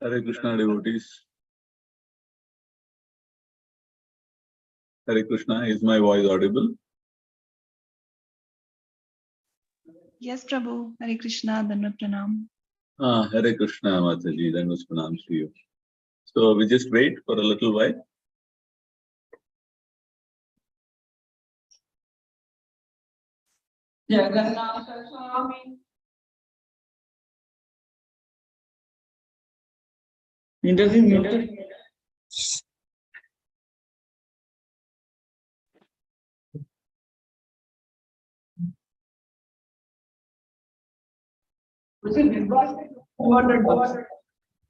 Hare Krishna devotees. Hare Krishna, is my voice audible? Yes, Prabhu. Hare Krishna, Dandavat Pranam. Hare Krishna, Mataji, Dandavat Pranam to you. So we just wait for a little while. Jagannatha Swami. Interview muted.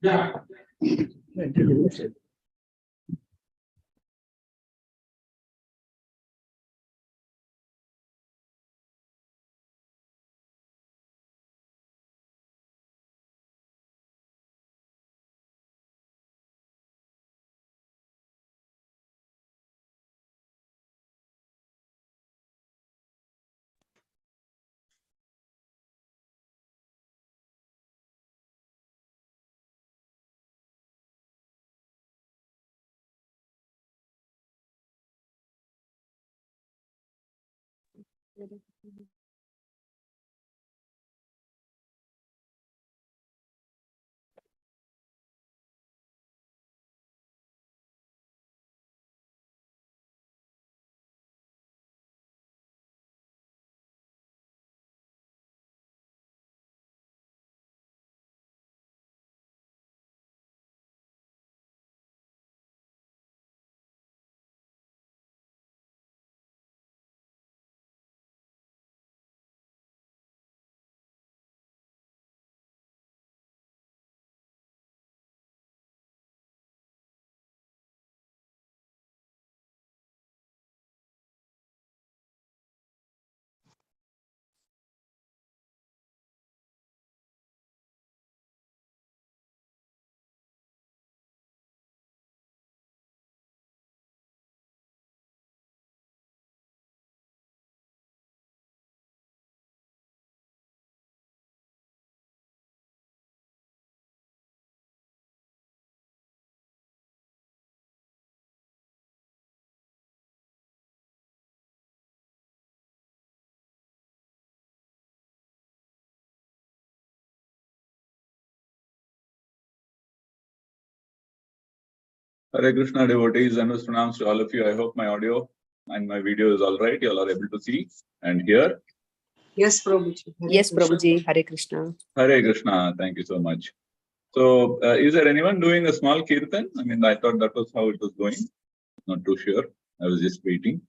Yeah. Hare Krishna devotees, Dandavat Pranams to all of you. I hope my audio and my video is all right. You all are able to see and hear. Yes, Prabhuji. Yes, Prabhuji. Hare Krishna. Hare Krishna. Thank you so much. So, is there anyone doing a small kirtan? I mean, I thought that was how it was going. Not too sure. I was just waiting.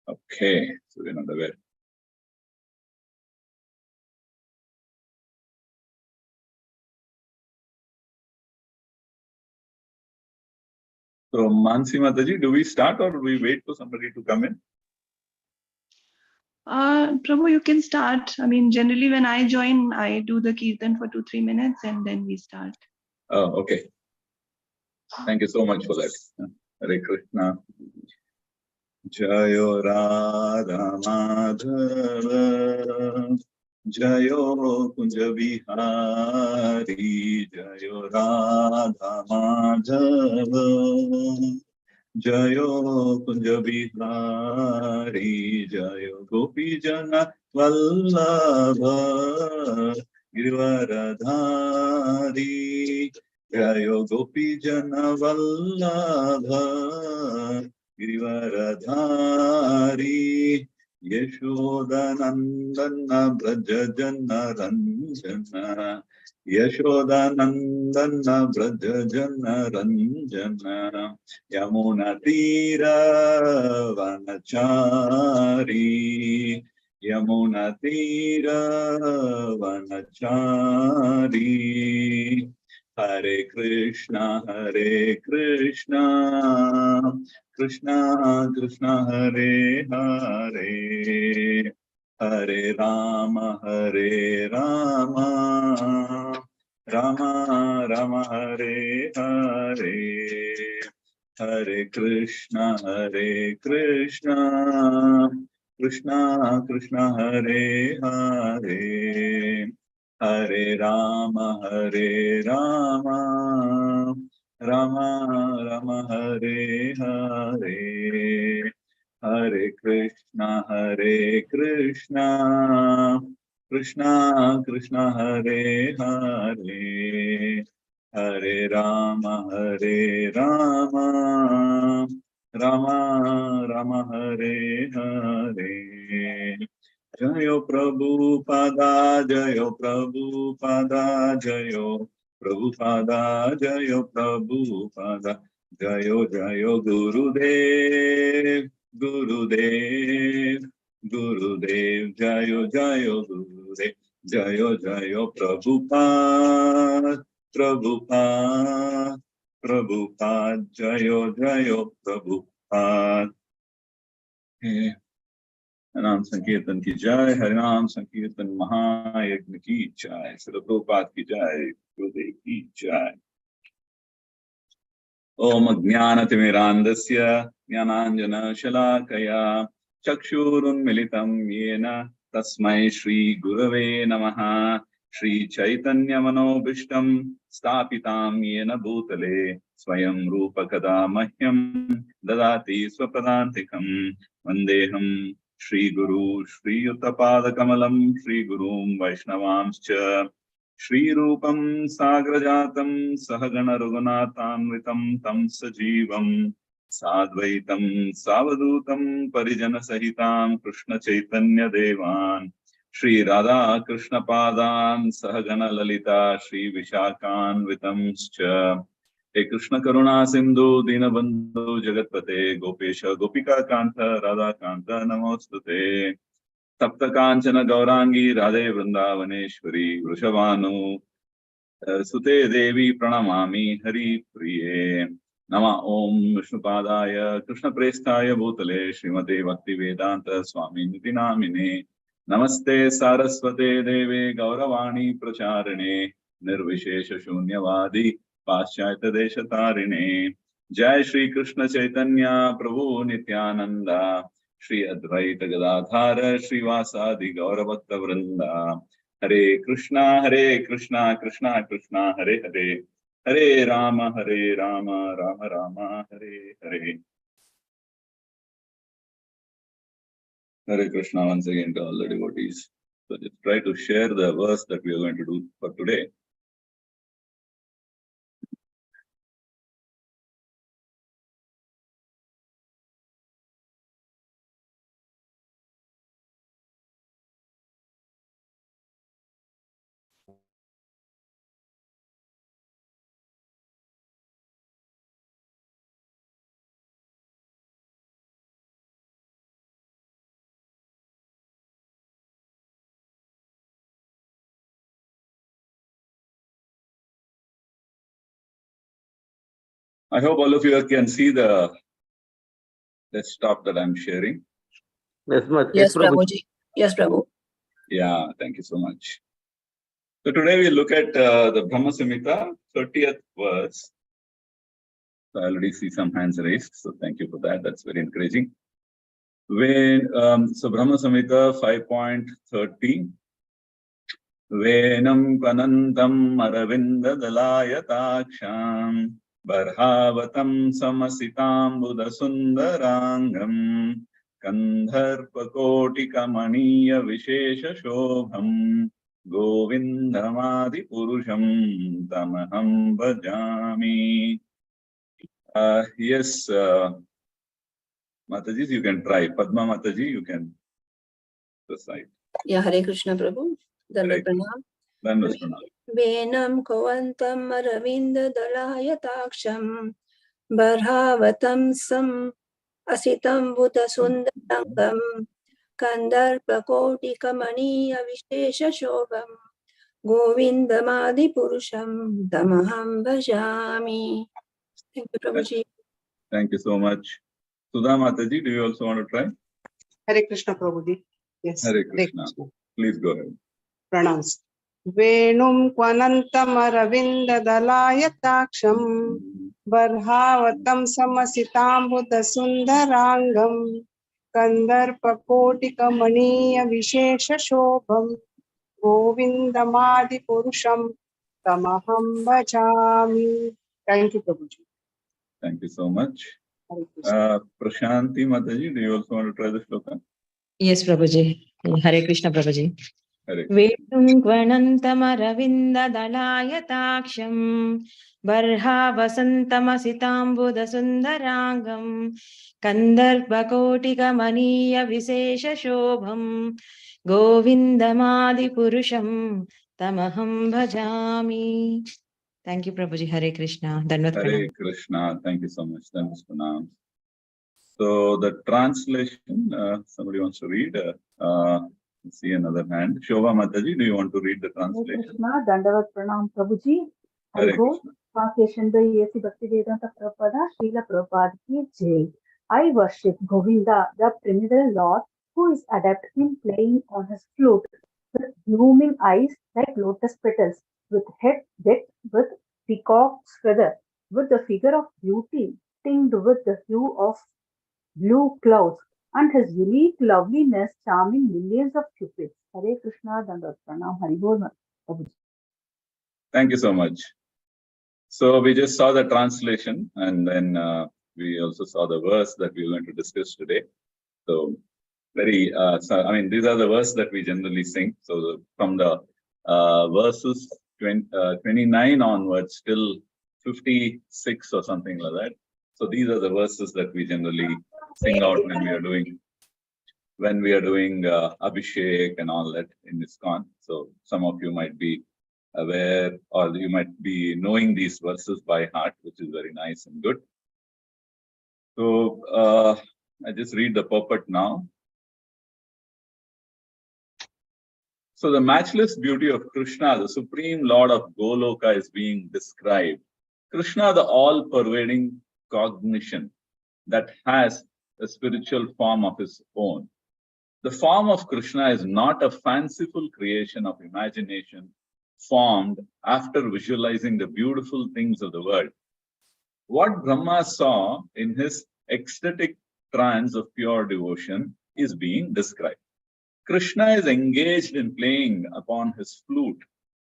Okay, so we're not aware. So Mansi Mataji, do we start or do we wait for somebody to come in? Prabhu, you can start. I mean, generally when I join, I do the kirtan for 2-3 minutes and then we start. Oh, okay. Thank you so much for that. Hare Krishna. Jayo Radha Madhava Jayo Kunja Vihari Jayo Radha Madhava Jayo Kunja Vihari Jayo Gopi Jana Vallabha Girivaradhari Jayo Gopi Jana Vallabha Girivaradhari Yashodanandana Brajajana Ranjana Yashodanandana Brajajana Ranjana Yamuna Tira Vanachari Yamuna Tira Vanachari Hare Krishna Krishna Krishna Hare Hare Hare Rama Rama Rama Hare Hare Hare Krishna Krishna Krishna Hare Hare Hare Rama Rama Rama Hare Hare Hare Krishna Krishna Krishna Hare Hare Hare Rama Rama Rama Hare Hare Jayo Prabhupada Jayo Prabhupada Jayo Prabhupada Jayo Prabhupada Jayo Jayo Gurudev Gurudev Jayo Jayo Gurudev Jayo Jayo Prabhupada Jayo Jayo Prabhupada. नाम संकीर्तन की जय, हरिनाम संकीर्तन महायज्ञ की जय, श्री प्रभुपाद की जय, गुरुदेव की जय। ओम ज्ञानतिमिरान्धस्य ज्ञानाञ्जनशलाकया चक्षुरुन्मिलितं येन तस्मै श्रीगुरवे नमः। श्रीचैतन्यमनोभीष्टं स्थापितां येन भूतले स्वयं रूपकदा मह्यं ददाति स्वपदान्तिकं। वन्देऽहं श्रीगुरु श्रीयुतपादकमलं श्रीगुरुं वैष्णवांश्च श्रीरूपं साग्रजातं सहगण रघुनाथान्वितं तं सजीवं साद्वैतं सावधूतं परिजनसहितां कृष्ण चैतन्य देवान् श्री राधा कृष्ण पादान् सहगण ललिता श्री विशाखान्वितंश्च। हे कृष्ण करुणा सिंधु दीनबंधु जगतपते गोपेश गोपिका कांत राधा कांत नमोस्तुते। सप्त कांचन गौरांगी राधे वृंदावनेश्वरी वृषभानु सुते देवी प्रणमामि हरि प्रिये। नमः ओम विष्णुपादाय कृष्णप्रेष्ठाय भूतले श्रीमते भक्तिवेदांत स्वामिनिति नामिने। नमस्ते सारस्वते देवे गौरवाणी प्रचारिणे निर्विशेष शून्यवादी पाश्चात्य देशतारिणे। जय श्री कृष्ण चैतन्य प्रभु नित्यानंद श्री अद्वैत गदाधार श्रीवासादि गौरभक्त वृंदा। हरे Krishna Krishna Krishna Hare Hare Hare Ram Ram Ram Hare Hare. Hare Krishna once again to all the devotees. So just try to share the verse that we are going to do for today. I hope all of you can see the desktop that I'm sharing. Yes, Prabhuji. Yes, Prabhu. Yeah, thank you so much. So today we look at the Brahma Samhita, 30th verse. So I already see some hands raised, so thank you for that. That's very encouraging. So Brahma Samhita 5.30. Venam Panantam Aravinda Dalayatacham Barhavatam Samasitam Buddha Sundarangam Kandharpakoti Kamaniya Vishesha Shobham Govindamadi Purusham Tamaham Bhajami. Yes, Mataji, you can try. Padma Mataji, you can recite. Yeah, Hare Krishna, Prabhu. Dandavat pranam. Dandavat pranam. Venam Kavantam Aravinda Dalayatacham Barhavatam Sam Asitam Buddha Sundarangam Kandarpakoti Kamaniya Vishesha Shobham Govindamadi Purusham Tamaham Bhajami. Thank you, Prabhuji. Thank you so much. Sudha Mataji, do you also want to try? Hare Krishna Prabhuji. Yes. Hare Krishna. Please go ahead. Pranams. Venum Kwanantam Aravinda Dalayatacham Barhavatam Samasitam Buddha Sundarangam Kandarpakoti Kamaniya Vishesha Shobham Govindamadi Purusham Tamaham Bhajami. Thank you, Prabhuji. Thank you so much. Hare Krishna. Prashanti Mataji, do you also want to try the shloka? Yes, Prabhuji. Hare Krishna, Prabhuji. Hare. Vedum Kvanantamaravinda Dalayatacham Barhavasantamasitambuda Sundarangam Kandarpakotika Maniya Visesha Shobham Govindamadi Purusham Tamaham Bhajami. Thank you, Prabhuji. Hare Krishna. Dandavat Hare pranam. Krishna. Thank you so much. Thanks for now. So the translation, somebody wants to read. See another hand. Shobha Mataji, do you want to read the translation? Krishna, Dandavat Pranam Prabhuji. I Hare go, Krishna. translation by A.C. Bhaktivedanta Prabhupada, Srila Prabhupada ki jai. I worship Govinda, the primitive Lord, who is adept in playing on his flute, with blooming eyes like lotus petals, with head decked with peacock's feather, with the figure of beauty tinged with the hue of blue clouds, and his unique loveliness charming millions of cupids. Hare Krishna, Dandavat Pranam, Hari Bol. Prabhuji. Thank you so much. So we just saw the translation, and then we also saw the verse that we are going to discuss today. So these are the verses that we generally sing. So from the verses 29 onwards till 56 or something like that. So these are the verses that we generally sing out when we are doing Abhishek and all that in ISKCON. So some of you might be aware, or you might be knowing these verses by heart, which is very nice and good. So I just read the purport now. So the matchless beauty of Krishna, the supreme lord of Goloka, is being described. Krishna, the all-pervading cognition that has a spiritual form of his own. The form of Krishna is not a fanciful creation of imagination formed after visualizing the beautiful things of the world. What Brahma saw in his ecstatic trance of pure devotion is being described. Krishna is engaged in playing upon his flute.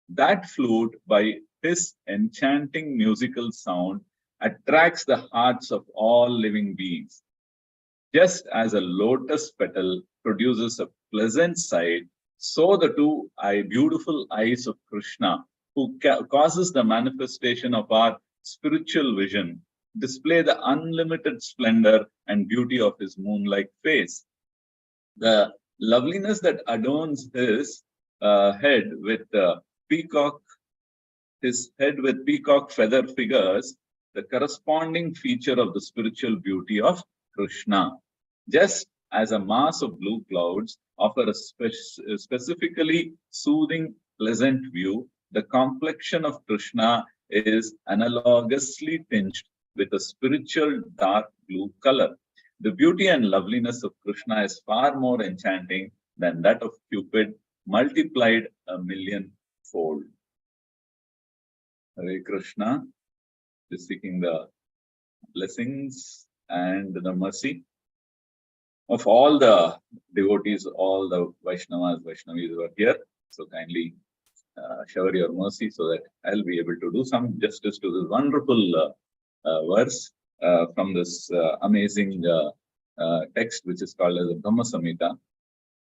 That flute, by his enchanting musical sound, attracts the hearts of all living beings. Just as a lotus petal produces a pleasant sight, so the two beautiful eyes of Krishna, who causes the manifestation of our spiritual vision, display the unlimited splendor and beauty of his moon-like face. The loveliness that adorns his head with peacock feather figures, the corresponding feature of the spiritual beauty of Krishna. Just as a mass of blue clouds offer a specifically soothing, pleasant view, the complexion of Krishna is analogously tinged with a spiritual dark blue color. The beauty and loveliness of Krishna is far more enchanting than that of Cupid, multiplied 1,000,000-fold. Hare Krishna is seeking the blessings and the mercy of all the devotees, all the Vaishnavis who are here. So kindly shower your mercy so that I'll be able to do some justice to this wonderful verse from this amazing text, which is called as the Brahma Samhita.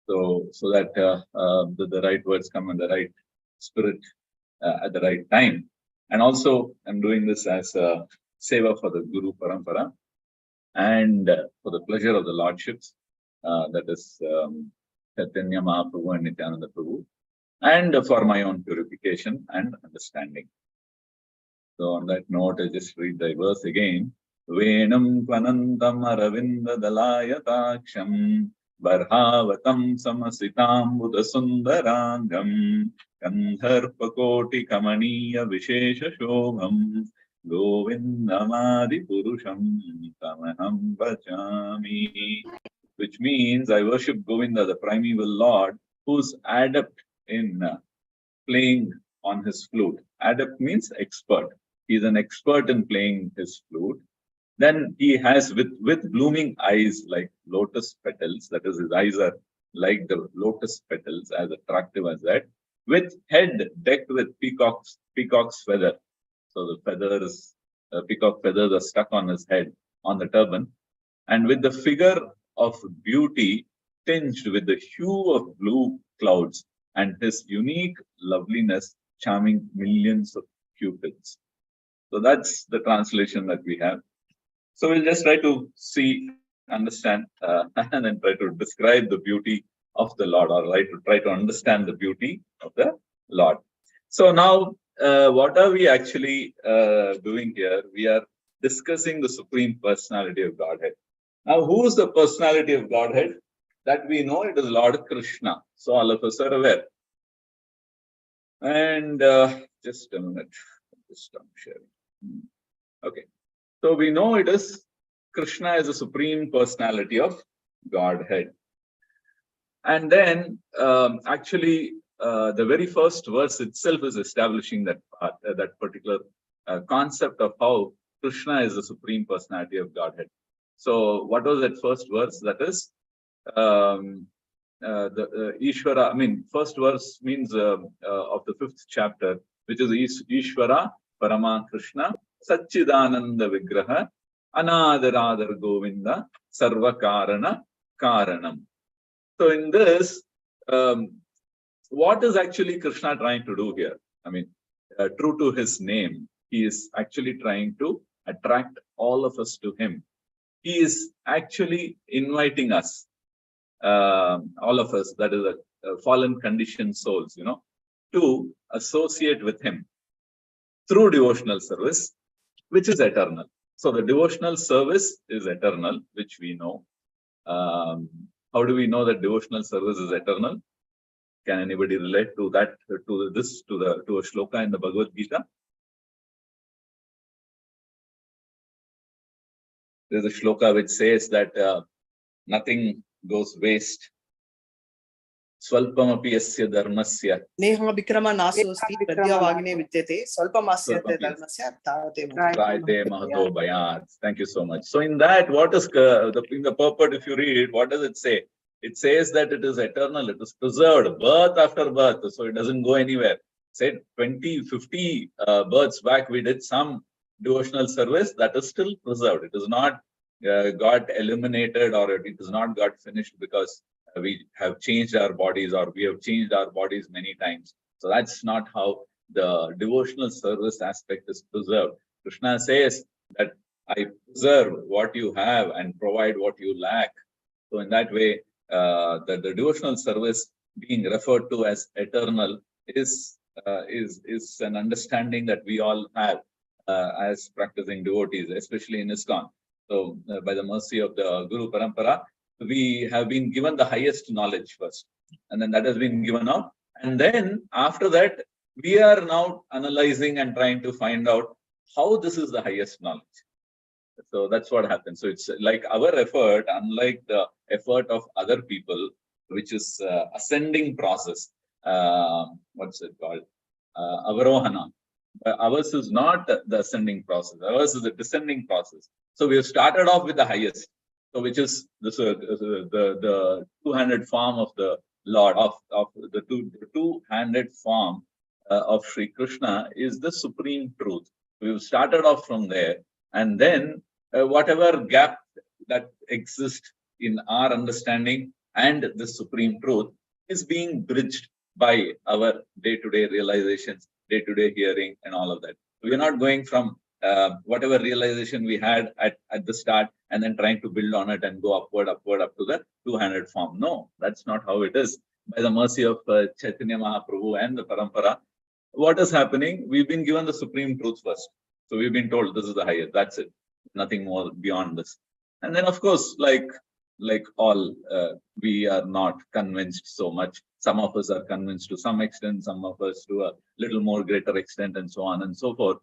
So that the right words come in the right spirit at the right time. And also, I'm doing this as a seva for the Guru Parampara and for the pleasure of the Lordships, that is Chaitanya Mahaprabhu and Nityananda Prabhu, and for my own purification and understanding. So on that note, I just read the verse again. Venam Panantam Aravinda Dalayataksham Barhavatam Samasitam Buddha Sundarangam Kandharpakoti Kamaniya Vishesha Shobham Govindamadi Purusham Tamaham Bhajami. Which means I worship Govinda, the primeval Lord, who's adept in playing on his flute. Adept means expert. He's an expert in playing his flute. Then he has with blooming eyes like lotus petals, that is, his eyes are like the lotus petals, as attractive as that, with head decked with peacock's feather. So the feathers, peacock feathers are stuck on his head, on the turban, and with the figure of beauty tinged with the hue of blue clouds, and his unique loveliness charming millions of cupids. So that's the translation that we have. So we'll just try to see, understand, and then try to describe the beauty of the Lord, or try to understand the beauty of the Lord. So now, what are we actually doing here? We are discussing the Supreme Personality of Godhead. Now, who is the Personality of Godhead? That we know it is Lord Krishna. So all of us are aware. And just a minute, just stop sharing. Okay. So we know it is Krishna is the Supreme Personality of Godhead. And then actually the very first verse itself is establishing that particular concept of how Krishna is the Supreme Personality of Godhead. So what was that first verse? That is the Ishvara, I mean, first verse means of the 5th chapter, which is Ishvara Parama Krishna Satchidananda Vigraha Anadaradar Govinda Sarva Karana Karanam. So in this, what is actually Krishna trying to do here? I mean, true to his name, he is actually trying to attract all of us to him. He is actually inviting us, all of us, that is a fallen conditioned souls, to associate with him through devotional service, which is eternal. So the devotional service is eternal, which we know. How do we know that devotional service is eternal? Can anybody relate to that, to a shloka in the Bhagavad Gita? There's a shloka which says that nothing goes waste. Swalpamapi yasya dharmasya. Neha vikrama nasosti pratyavagine vidyate swalpamasya dharmasya Rayate mahato bhayat. Thank you so much. So in that, what is in the purport, if you read it, what does it say? It says that it is eternal, it is preserved, birth after birth, so it doesn't go anywhere. Say 20, 50 births back, we did some devotional service that is still preserved. It is not got eliminated, or it is not got finished because we have changed our bodies, or we have changed our bodies many times. So that's not how the devotional service aspect is preserved. Krishna says that I preserve what you have and provide what you lack. So in that way, the devotional service being referred to as eternal is an understanding that we all have as practicing devotees, especially in ISKCON. So by the mercy of the Guru Parampara, we have been given the highest knowledge first, and then that has been given out. And then after that, we are now analyzing and trying to find out how this is the highest knowledge. So that's what happens. So it's like our effort, unlike the effort of other people, which is ascending process. What's it called? Avarohana. Ours is not the ascending process. Ours is a descending process. So we have started off with the highest. So which is the two-handed form of the Lord, of the two-handed form of Sri Krishna is the supreme truth. We've started off from there, and then whatever gap that exists in our understanding and the supreme truth is being bridged by our day-to-day realizations, day-to-day hearing, and all of that. We are not going from whatever realization we had at the start and then trying to build on it and go upward up to the two-handed form. No, that's not how it is. By the mercy of Chaitanya Mahaprabhu and the Parampara, what is happening? We've been given the supreme truth first. So we've been told this is the highest. That's it. Nothing more beyond this. And then, of course, like all, we are not convinced so much. Some of us are convinced to some extent, some of us to a little more greater extent, and so on and so forth.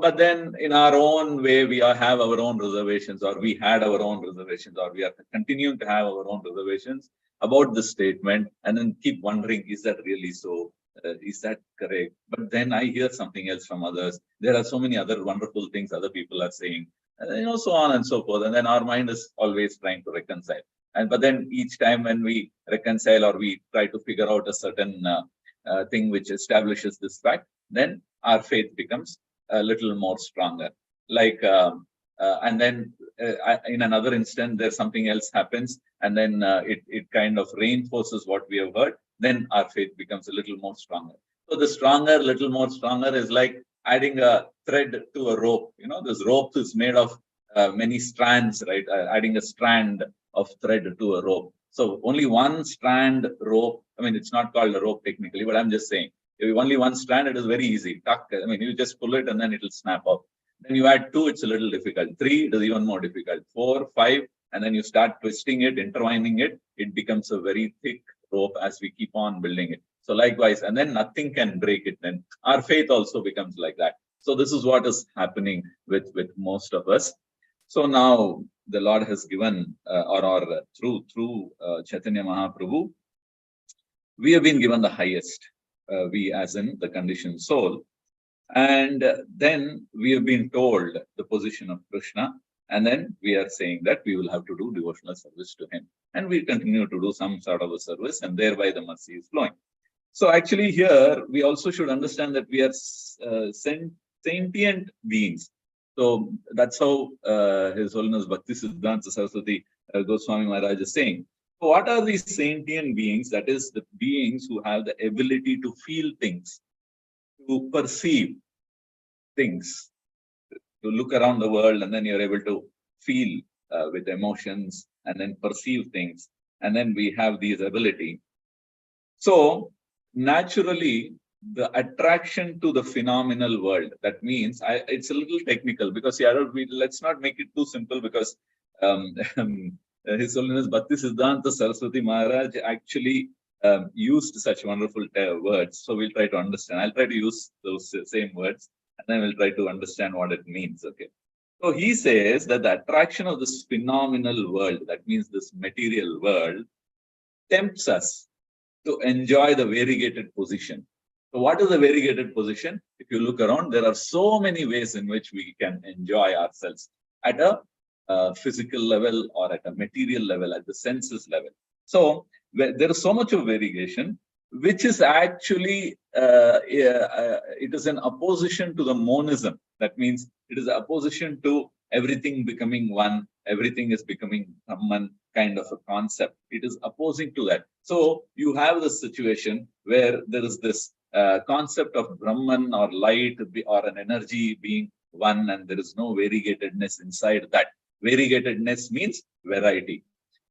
But then in our own way, we have our own reservations, or we had our own reservations, or we are continuing to have our own reservations about this statement, and then keep wondering, is that really so? Is that correct? But then I hear something else from others. There are so many other wonderful things other people are saying, and so on and so forth. And then our mind is always trying to reconcile. But then each time when we reconcile or we try to figure out a certain thing which establishes this fact, then our faith becomes a little more stronger. And then in another instant, there's something else happens, and then it kind of reinforces what we have heard. Then our faith becomes a little more stronger. So the stronger, little more stronger is like adding a thread to a rope. This rope is made of many strands, right? Adding a strand of thread to a rope. So only one strand rope. I mean, it's not called a rope technically, but I'm just saying, if only one strand, it is very easy. Tuck. I mean, you just pull it and then it will snap off. Then you add 2, it's a little difficult. 3, it is even more difficult. 4, 5, and then you start twisting it, intertwining it. It becomes a very thick rope as we keep on building it. So likewise, and then nothing can break it. Then our faith also becomes like that. So this is what is happening with most of us. So now the Lord has given, or through Chaitanya Mahaprabhu, we have been given the highest. We as in the conditioned soul. And then we have been told the position of Krishna, and then we are saying that we will have to do devotional service to him. And we continue to do some sort of a service, and thereby the mercy is flowing. So actually here, we also should understand that we are sentient beings. So that's how His Holiness Bhakti Siddhanta Saraswati Goswami Maharaj is saying. So what are these sentient beings? That is, the beings who have the ability to feel things, to perceive things, to look around the world, and then you're able to feel with emotions and then perceive things. And then we have these ability. So naturally, the attraction to the phenomenal world, that means, it's a little technical because let's not make it too simple, because His Holiness Bhakti Siddhanta Saraswati Maharaj actually used such wonderful words. So we'll try to understand. I'll try to use those same words, and then we'll try to understand what it means. Okay. So he says that the attraction of this phenomenal world, that means this material world, tempts us to enjoy the variegated position. So what is the variegated position? If you look around, there are so many ways in which we can enjoy ourselves at a physical level, or at a material level, at the senses level. So there is so much of variegation, which is actually, it is an opposition to the monism. That means it is an opposition to everything becoming one, everything is becoming Brahman kind of a concept. It is opposing to that. So you have this situation where there is this concept of Brahman or light or an energy being one, and there is no variegatedness inside that. Variegatedness means variety.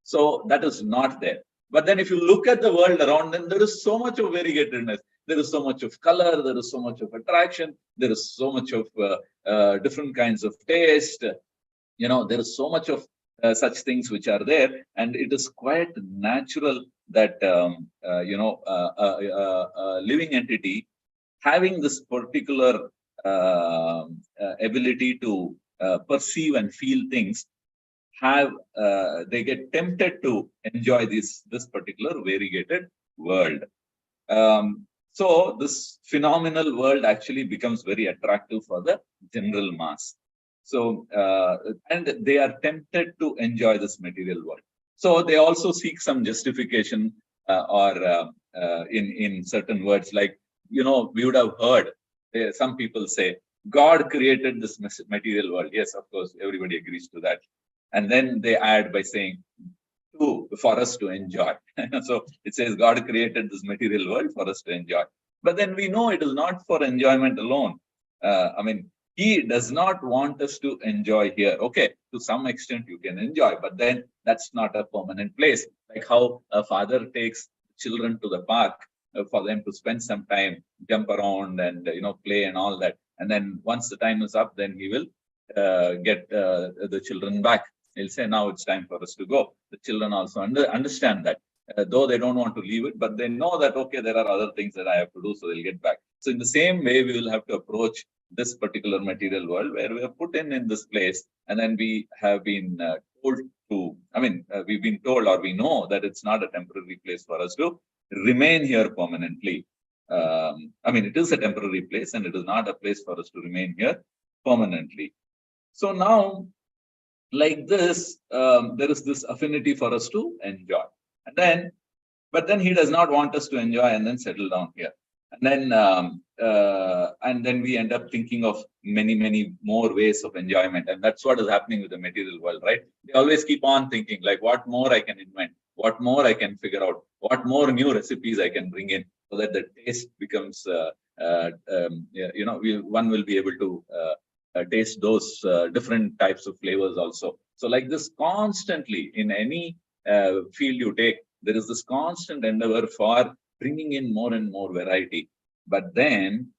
So that is not there. But then if you look at the world around, then there is so much of variegatedness. There is so much of color, there is so much of attraction, there is so much of different kinds of taste. There is so much of such things which are there, and it is quite natural that a living entity having this particular ability to perceive and feel things they get tempted to enjoy this particular variegated world. So this phenomenal world actually becomes very attractive for the general mass. So, and they are tempted to enjoy this material world. So they also seek some justification in certain words, like, we would have heard some people say, God created this material world. Yes, of course, everybody agrees to that. And then they add by saying, for us to enjoy. So it says God created this material world for us to enjoy. But then we know it is not for enjoyment alone. He does not want us to enjoy here. Okay, to some extent you can enjoy, but then that's not a permanent place. Like how a father takes children to the park for them to spend some time, jump around and play and all that. And then once the time is up, then he will get the children back. He'll say, now it's time for us to go. The children also understand that, though they don't want to leave it, but they know that, okay, there are other things that I have to do, so they'll get back. So in the same way, we will have to approach this particular material world where we are put in this place, and then we have been told to, we've been told, or we know that it's not a temporary place for us to remain here permanently. It is a temporary place, and it is not a place for us to remain here permanently. So now, like this, there is this affinity for us to enjoy. But then he does not want us to enjoy and then settle down here. And then we end up thinking of many more ways of enjoyment. And that's what is happening with the material world, right? They always keep on thinking, like, what more I can invent, what more I can figure out, what more new recipes I can bring in, so that the taste becomes, one will be able to taste those different types of flavors also. So like this, constantly in any field you take, there is this constant endeavor for bringing in more and more variety. But then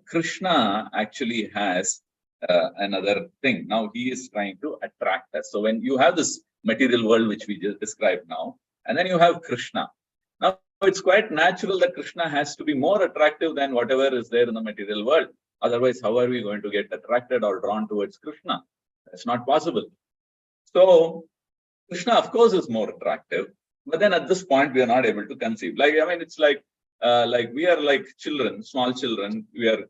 Krishna actually has another thing. Now he is trying to attract us. So when you have this material world, which we just described now, and then you have Krishna. Now it's quite natural that Krishna has to be more attractive than whatever is there in the material world. Otherwise, how are we going to get attracted or drawn towards Krishna? That's not possible. So Krishna, of course, is more attractive. But then at this point, we are not able to conceive. It's like we are like children, small children. We are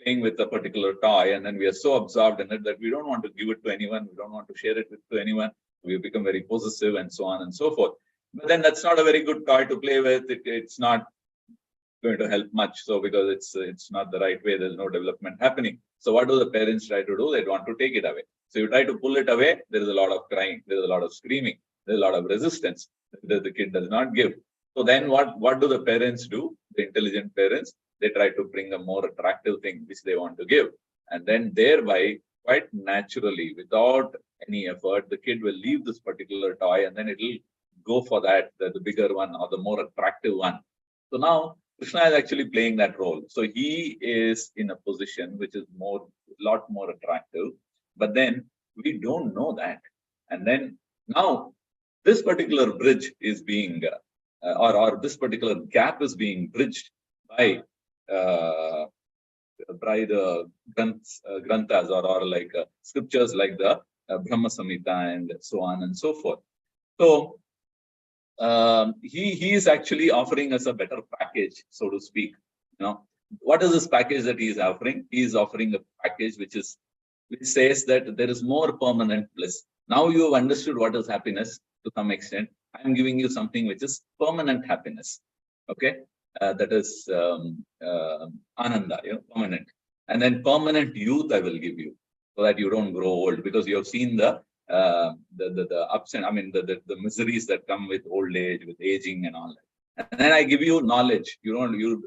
playing with a particular toy, and then we are so absorbed in it that we don't want to give it to anyone. We don't want to share it to anyone. We become very possessive and so on and so forth. But then that's not a very good toy to play with. It's not going to help much. So because it's not the right way, there's no development happening. So what do the parents try to do? They want to take it away. So you try to pull it away. There is a lot of crying. There is a lot of screaming. There's a lot of resistance that the kid does not give. So then what do the parents do? The intelligent parents, they try to bring a more attractive thing which they want to give. And then thereby, quite naturally, without any effort, the kid will leave this particular toy and then it will go for that, the bigger one or the more attractive one. So now Krishna is actually playing that role. So he is in a position which is a lot more attractive, but then we don't know that. And then now this particular bridge is being, or this particular gap is being bridged by the granthas or like scriptures like the Brahma Samhita and so on and so forth. So he is actually offering us a better package, so to speak. What is this package that he is offering? He is offering a package which says that there is more permanent bliss. Now you have understood what is happiness to some extent. I am giving you something which is permanent happiness. Okay, that is ananda, permanent. And then permanent youth I will give you, so that you don't grow old, because you have seen the ups and the miseries that come with old age, with aging and all that. And then I give you knowledge.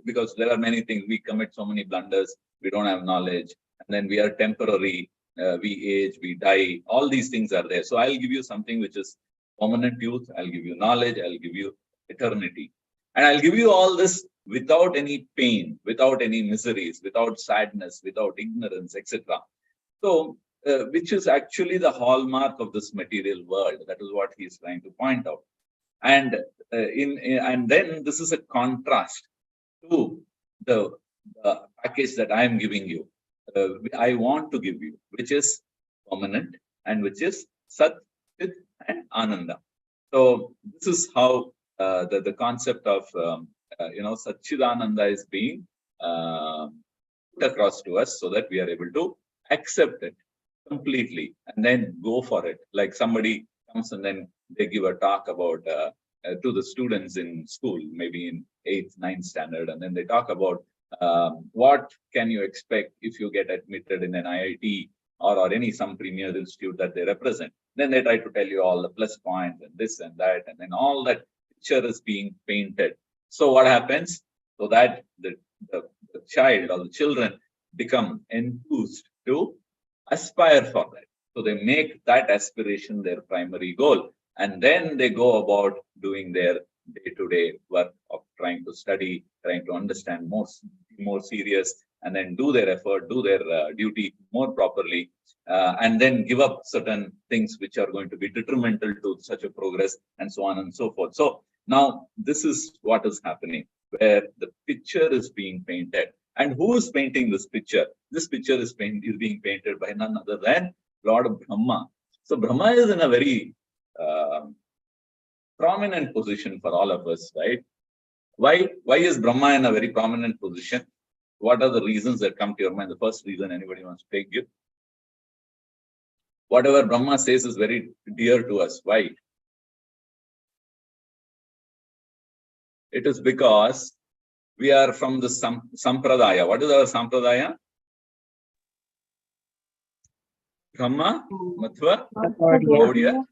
Because there are many things. We commit so many blunders. We don't have knowledge, and then we are temporary. We age, we die. All these things are there. So I'll give you something which is permanent youth. I'll give you knowledge. I'll give you eternity, and I'll give you all this without any pain, without any miseries, without sadness, without ignorance, etc. So, which is actually the hallmark of this material world. That is what he is trying to point out. And and then this is a contrast to the package that I am giving you. I want to give you, which is permanent and which is Sat, Chit, and Ananda. So this is how the concept of Satchidananda is being put across to us, so that we are able to accept it completely and then go for it. Like somebody comes and then they give a talk about to the students in school, maybe in 8th, 9th standard, and then they talk about what can you expect if you get admitted in an IIT or any some premier institute that they represent. Then they try to tell you all the plus points and this and that, and then all that picture is being painted. So what happens? So that the child or the children become enthused to aspire for that. So they make that aspiration their primary goal, and then they go about doing their day-to-day work of trying to study, trying to understand more serious, and then do their effort, do their duty more properly, and then give up certain things which are going to be detrimental to such a progress, and so on and so forth. So now this is what is happening, where the picture is being painted. And who is painting this picture? This picture is being painted by none other than Lord Brahma. So Brahma is in a very prominent position for all of us, right? Why is Brahma in a very prominent position? What are the reasons that come to your mind? The first reason anybody wants to take you. Whatever Brahma says is very dear to us. Why? It is because we are from the Sampradaya. What is our Sampradaya? Brahma, Mathva, Gaudiya,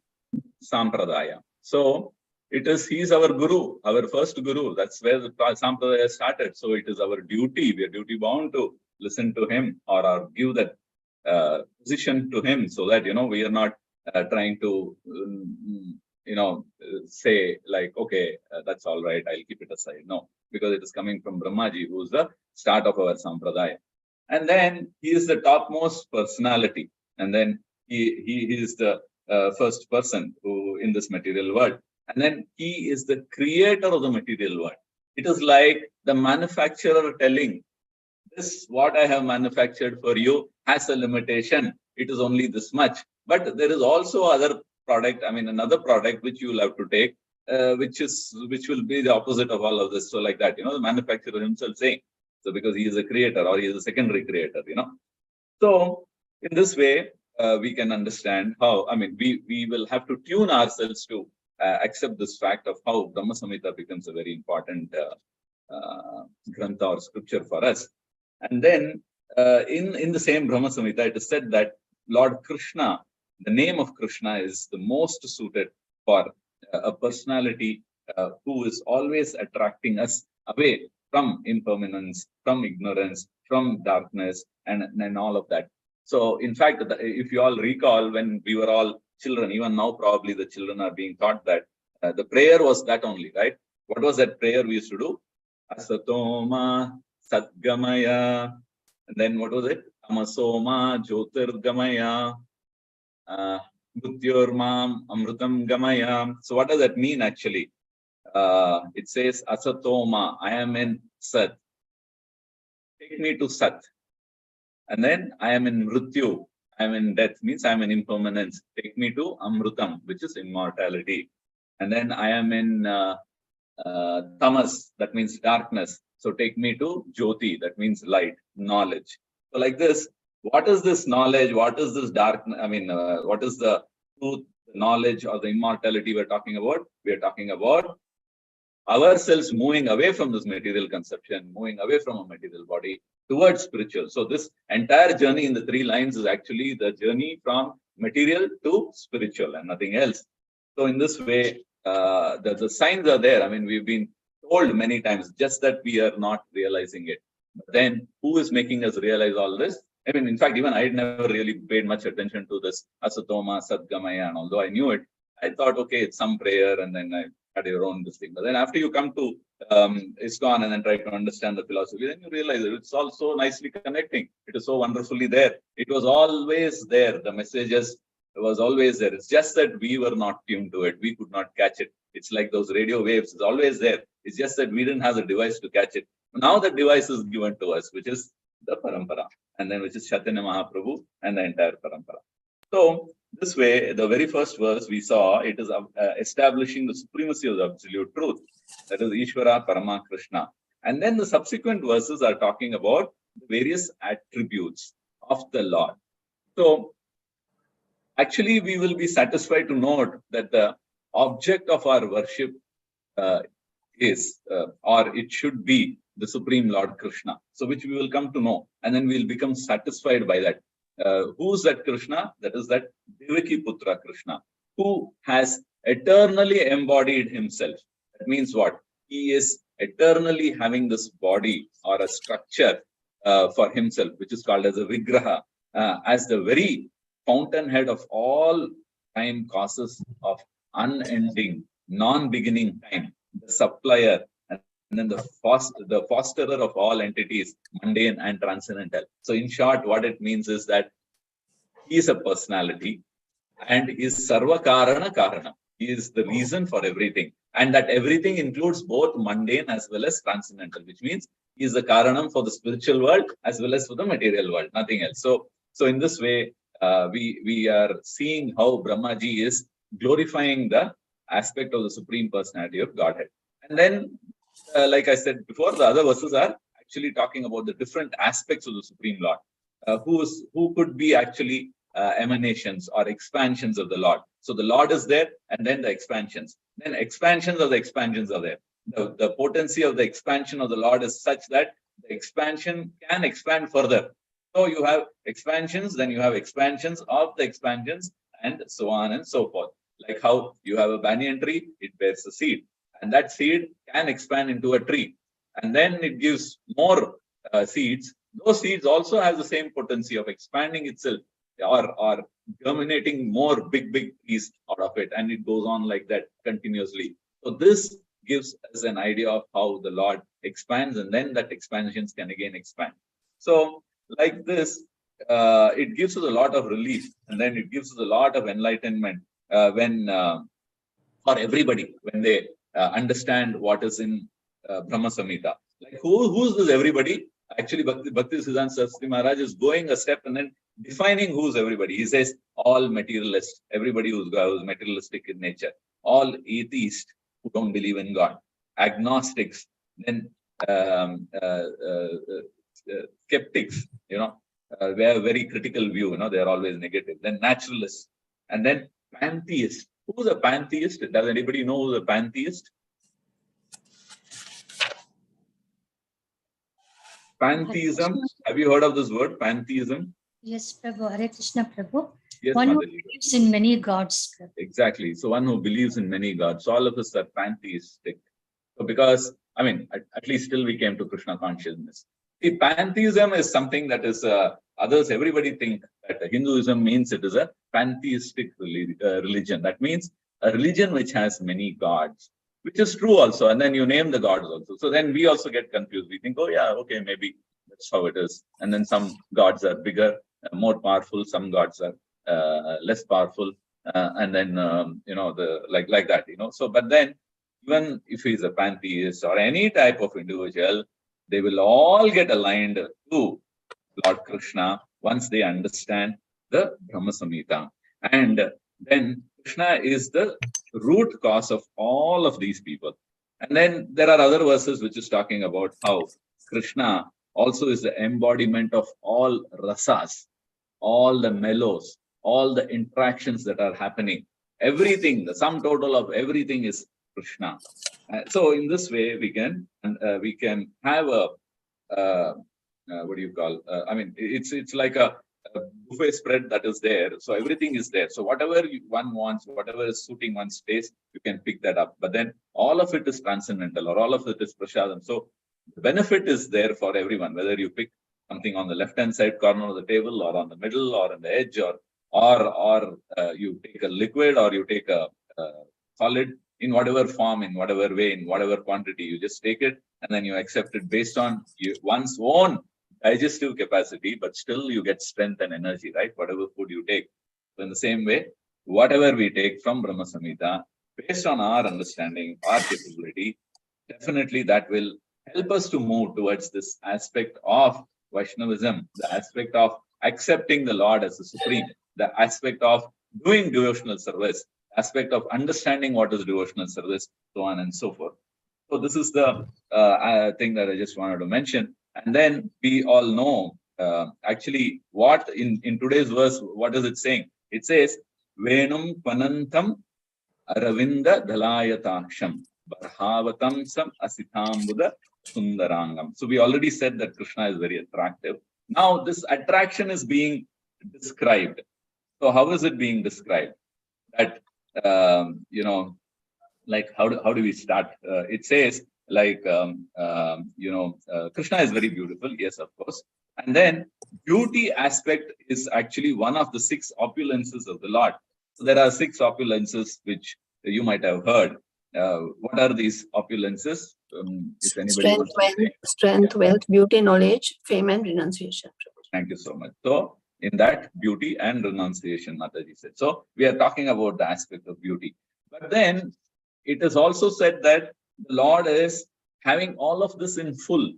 Sampradaya. So he is our Guru, our first Guru. That's where the Sampradaya started. So it is our duty. We are duty bound to listen to him or give that position to him, so that we are not trying to say like, okay, that's all right, I'll keep it aside. No, because it is coming from Brahmaji, who is the start of our Sampradaya. And then he is the topmost personality. And then he is the first person who in this material world. And then he is the creator of the material world. It is like the manufacturer telling, this, what I have manufactured for you, has a limitation. It is only this much. But there is also other product, another product which you will have to take, which will be the opposite of all of this. So like that, the manufacturer himself saying, so because he is a creator or he is a secondary creator, So in this way, we can understand how, we will have to tune ourselves to accept this fact of how Brahma Samhita becomes a very important grantha or scripture for us. And then in the same Brahma Samhita, it is said that Lord Krishna, the name of Krishna, is the most suited for a personality who is always attracting us away from impermanence, from ignorance, from darkness, and all of that. So, in fact, if you all recall, when we were all children, even now probably the children are being taught that the prayer was that only, right? What was that prayer we used to do? Asatoma Satgamaya. And then what was it? Amasoma Jyotirgamaya. Mrityurmam Amrutam Gamaya. So what does that mean actually? It says Asatoma, I am in Sat. Take me to Sat. And then I am in Mrityu. I am in death, means I am in impermanence. Take me to Amrutam, which is immortality. And then I am in Tamas, that means darkness. So take me to Jyoti, that means light, knowledge. So like this, what is this knowledge? What is this darkness? What is the truth, the knowledge, or the immortality we're talking about? We are talking about ourselves moving away from this material conception, moving away from a material body towards spiritual. So this entire journey in the 3 lines is actually the journey from material to spiritual and nothing else. So in this way, the signs are there. We've been told many times, just that we are not realizing it. But then who is making us realize all this? In fact, even I had never really paid much attention to this Asatoma, Sadgamaya, and although I knew it, I thought, okay, it's some prayer, and then I had your own this thing. But then after you come to ISKCON and then try to understand the philosophy, then you realize that it's all so nicely connecting. It is so wonderfully there. It was always there. The messages was always there. It's just that we were not tuned to it. We could not catch it. It's like those radio waves. It's always there. It's just that we didn't have the device to catch it. Now the device is given to us, which is the parampara, and then which is Chaitanya Mahaprabhu and the entire parampara. So this way, the very first verse we saw, it is establishing the supremacy of the absolute truth. That is Ishvara, Parama, Krishna. And then the subsequent verses are talking about various attributes of the Lord. So actually, we will be satisfied to note that the object of our worship is, or it should be, the Supreme Lord Krishna. So which we will come to know, and then we'll become satisfied by that. Who's that Krishna? That is that Devaki Putra Krishna, who has eternally embodied himself. That means what? He is eternally having this body or a structure for himself, which is called as a Vigraha, as the very fountainhead of all time causes of unending, non-beginning time, the supplier, and then the fosterer of all entities, mundane and transcendental. So in short, what it means is that he is a personality and is Sarva Karana Karana. He is the reason for everything. And that everything includes both mundane as well as transcendental, which means he is the Karanam for the spiritual world as well as for the material world, nothing else. So in this way, we are seeing how Brahmaji is glorifying the aspect of the Supreme Personality of Godhead. And then, like I said before, the other verses are actually talking about the different aspects of the Supreme Lord, who could be actually emanations or expansions of the Lord. So the Lord is there, and then the expansions. Then expansions of the expansions are there. The potency of the expansion of the Lord is such that the expansion can expand further. So you have expansions, then you have expansions of the expansions, and so on and so forth. Like how you have a banyan tree, it bears a seed, and that seed can expand into a tree, and then it gives more seeds. Those seeds also have the same potency of expanding itself or germinating more big trees out of it, and it goes on like that continuously. So this gives us an idea of how the Lord expands, and then that expansions can again expand. So like this, it gives us a lot of relief, and then it gives us a lot of enlightenment when for everybody, when they understand what is in Brahma Samhita. Like who's this everybody? Actually, Bhakti Siddhanta Saraswati Maharaj is going a step and then defining who's everybody. He says all materialists, everybody who's materialistic in nature, all atheists who don't believe in God, agnostics, then skeptics, they have a very critical view, they're always negative. Then naturalists, and then pantheist. Who's a pantheist? Does anybody know who's a pantheist? Pantheism. Have you heard of this word, pantheism? Yes, Prabhu. Hare Krishna, Prabhu. Yes, one who Madhavi. believes in many gods, Prabhu. Exactly. So one who believes in many gods. So all of us are pantheistic. So because, at least till we came to Krishna consciousness. See, pantheism is something that is, everybody think that Hinduism means it is a pantheistic religion. That means a religion which has many gods, which is true also. And then you name the gods also. So then we also get confused. We think, oh yeah, okay, maybe that's how it is. And then some gods are bigger, more powerful. Some gods are less powerful. And then, like that, So, but then, even if he's a pantheist or any type of individual, they will all get aligned to Lord Krishna once they understand the Brahma Samhita. And then Krishna is the root cause of all of these people. And then there are other verses which is talking about how Krishna also is the embodiment of all rasas, all the mellows, all the interactions that are happening. Everything, the sum total of everything is Krishna. So in this way, we can have a what do you call? It's like a buffet spread that is there. So everything is there. So whatever one wants, whatever is suiting one's taste, you can pick that up. But then all of it is transcendental, or all of it is prasadam. So the benefit is there for everyone, whether you pick something on the left-hand side corner of the table, or on the middle, or on the edge, or you take a liquid, or you take a solid, in whatever form, in whatever way, in whatever quantity, you just take it and then you accept it based on one's own digestive capacity, but still you get strength and energy, right? Whatever food you take. So in the same way, whatever we take from Brahma Samhita, based on our understanding, our capability, definitely that will help us to move towards this aspect of Vaishnavism, the aspect of accepting the Lord as the supreme, the aspect of doing devotional service, aspect of understanding what is devotional service, so on and so forth. So this is the thing that I just wanted to mention. And then we all know actually what in today's verse, what is it saying? It says, Venum Panantam Aravinda Dalayataksham Barhavatam Sam Asitambuda Sundarangam. So we already said that Krishna is very attractive. Now this attraction is being described. So how is it being described? That like how do we start? It says like Krishna is very beautiful. Yes, of course. And then beauty aspect is actually one of the 6 opulences of the Lord. So there are 6 opulences which you might have heard. What are these opulences? If anybody wants to say. Strength, wealth, beauty, knowledge, fame, and renunciation. Thank you so much. So in that, beauty and renunciation, Mataji said. So we are talking about the aspect of beauty. But then it is also said that the Lord is having all of this in full.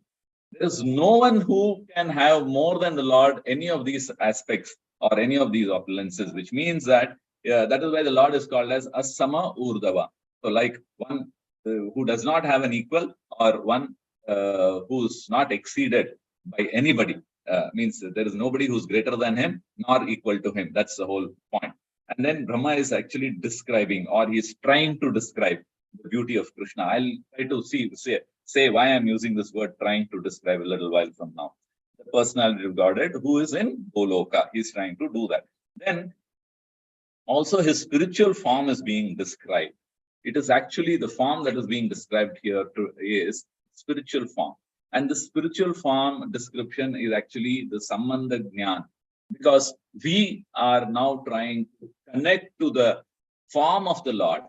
There is no one who can have more than the Lord any of these aspects or any of these opulences, which means that that is why the Lord is called as Asama Urdava. So like one who does not have an equal, or one who's not exceeded by anybody. Means there is nobody who's greater than him nor equal to him. That's the whole point. And then Brahma is actually describing, or he's trying to describe the beauty of Krishna. I'll try to say why I'm using this word trying to describe a little while from now. The personality of Godhead who is in Goloka, he's trying to do that. Then also his spiritual form is being described. It is actually the form that is being described here is spiritual form. And the spiritual form description is actually the Sambandha Jnana, because we are now trying to connect to the form of the Lord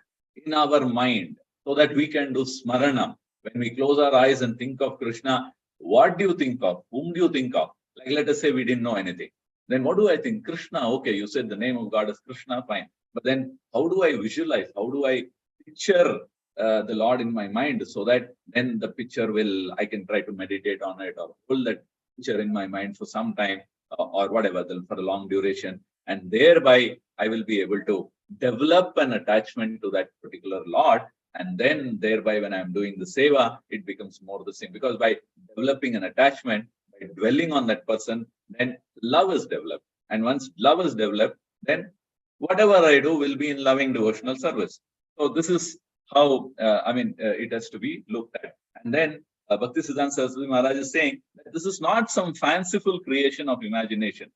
in our mind so that we can do smarana. When we close our eyes and think of Krishna, what do you think of? Whom do you think of? Like let us say we didn't know anything. Then what do I think? Krishna. Okay, you said the name of God is Krishna, fine. But then how do I visualize? How do I picture the Lord in my mind so that then the picture I can try to meditate on it or pull that picture in my mind for some time or whatever, for a long duration. And thereby I will be able to develop an attachment to that particular Lord. And then thereby when I'm doing the seva, it becomes more the same. Because by developing an attachment, by dwelling on that person, then love is developed. And once love is developed, then whatever I do will be in loving devotional service. So this is how, it has to be looked at. And then Bhaktisiddhanta Saraswati Maharaj is saying that this is not some fanciful creation of imagination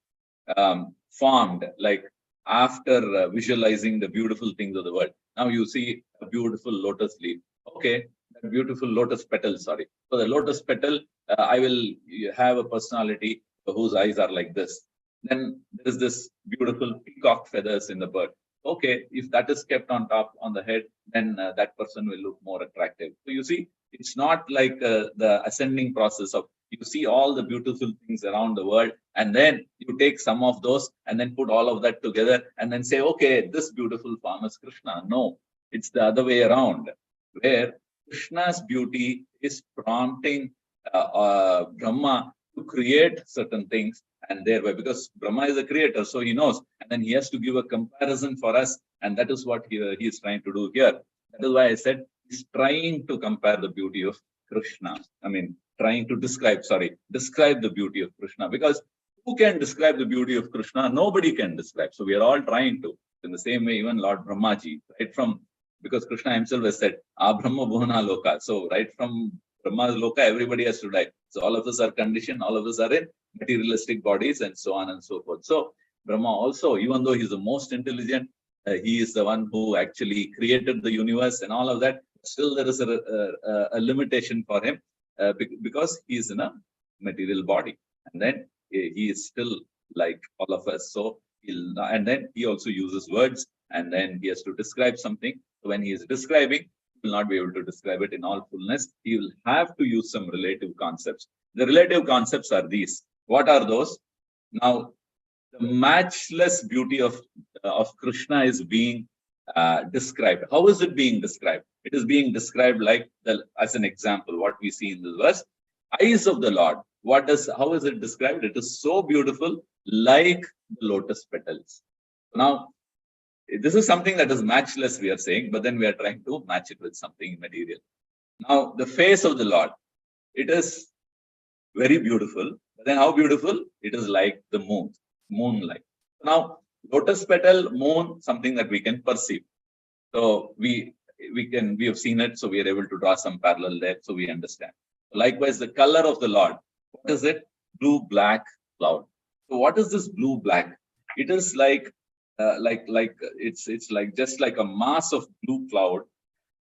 formed like after visualizing the beautiful things of the world. Now you see a beautiful lotus leaf. Okay, a beautiful lotus petal, sorry. So the lotus petal, I will have a personality whose eyes are like this. Then there is this beautiful peacock feathers in the bird. Okay, if that is kept on top on the head, then that person will look more attractive. So you see, it's not like the ascending process of you see all the beautiful things around the world, and then you take some of those and then put all of that together and then say, okay, this beautiful form is Krishna. No, it's the other way around, where Krishna's beauty is prompting Brahma to create certain things. And thereby, because Brahma is a creator, so he knows, and then he has to give a comparison for us, and that is what he is trying to do here. That is why I said he's trying to compare the beauty of Krishna. Trying to describe the beauty of Krishna, because who can describe the beauty of Krishna? Nobody can describe. So we are all trying to. In the same way, even Lord Brahmaji, right from, because Krishna himself has said, Brahma Bhuvana Loka. So right from Brahma's Loka, everybody has to die. So all of us are conditioned, all of us are in materialistic bodies and so on and so forth. So Brahma also, even though he's the most intelligent, he is the one who actually created the universe and all of that. Still there is a limitation for him because he is in a material body. And then he is still like all of us. So and then he also uses words, and then he has to describe something. So when he is describing, he will not be able to describe it in all fullness. He will have to use some relative concepts. The relative concepts are these. What are those? Now, the matchless beauty of Krishna is being described. How is it being described? It is being described like, as an example, what we see in this verse. Eyes of the Lord how is it described? It is so beautiful, like the lotus petals. Now, this is something that is matchless, we are saying, but then we are trying to match it with something material. Now, the face of the Lord, it is very beautiful. But then how beautiful? It is like the moon, moonlight. Now, lotus petal, moon, something that we can perceive. So we have seen it, so we are able to draw some parallel there, so we understand. Likewise, the color of the Lord, what is it? Blue black cloud. So what is this blue black? It is like it's like just like a mass of blue cloud,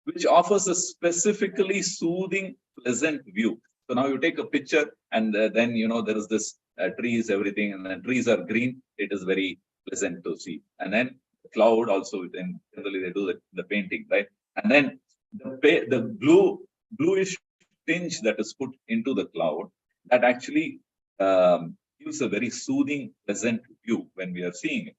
which offers a specifically soothing, pleasant view. So now you take a picture, and then there is this trees, everything, and then trees are green. It is very pleasant to see. And then the cloud also, then generally they do the painting, right? And then the bluish tinge that is put into the cloud, that actually gives a very soothing, pleasant view when we are seeing it.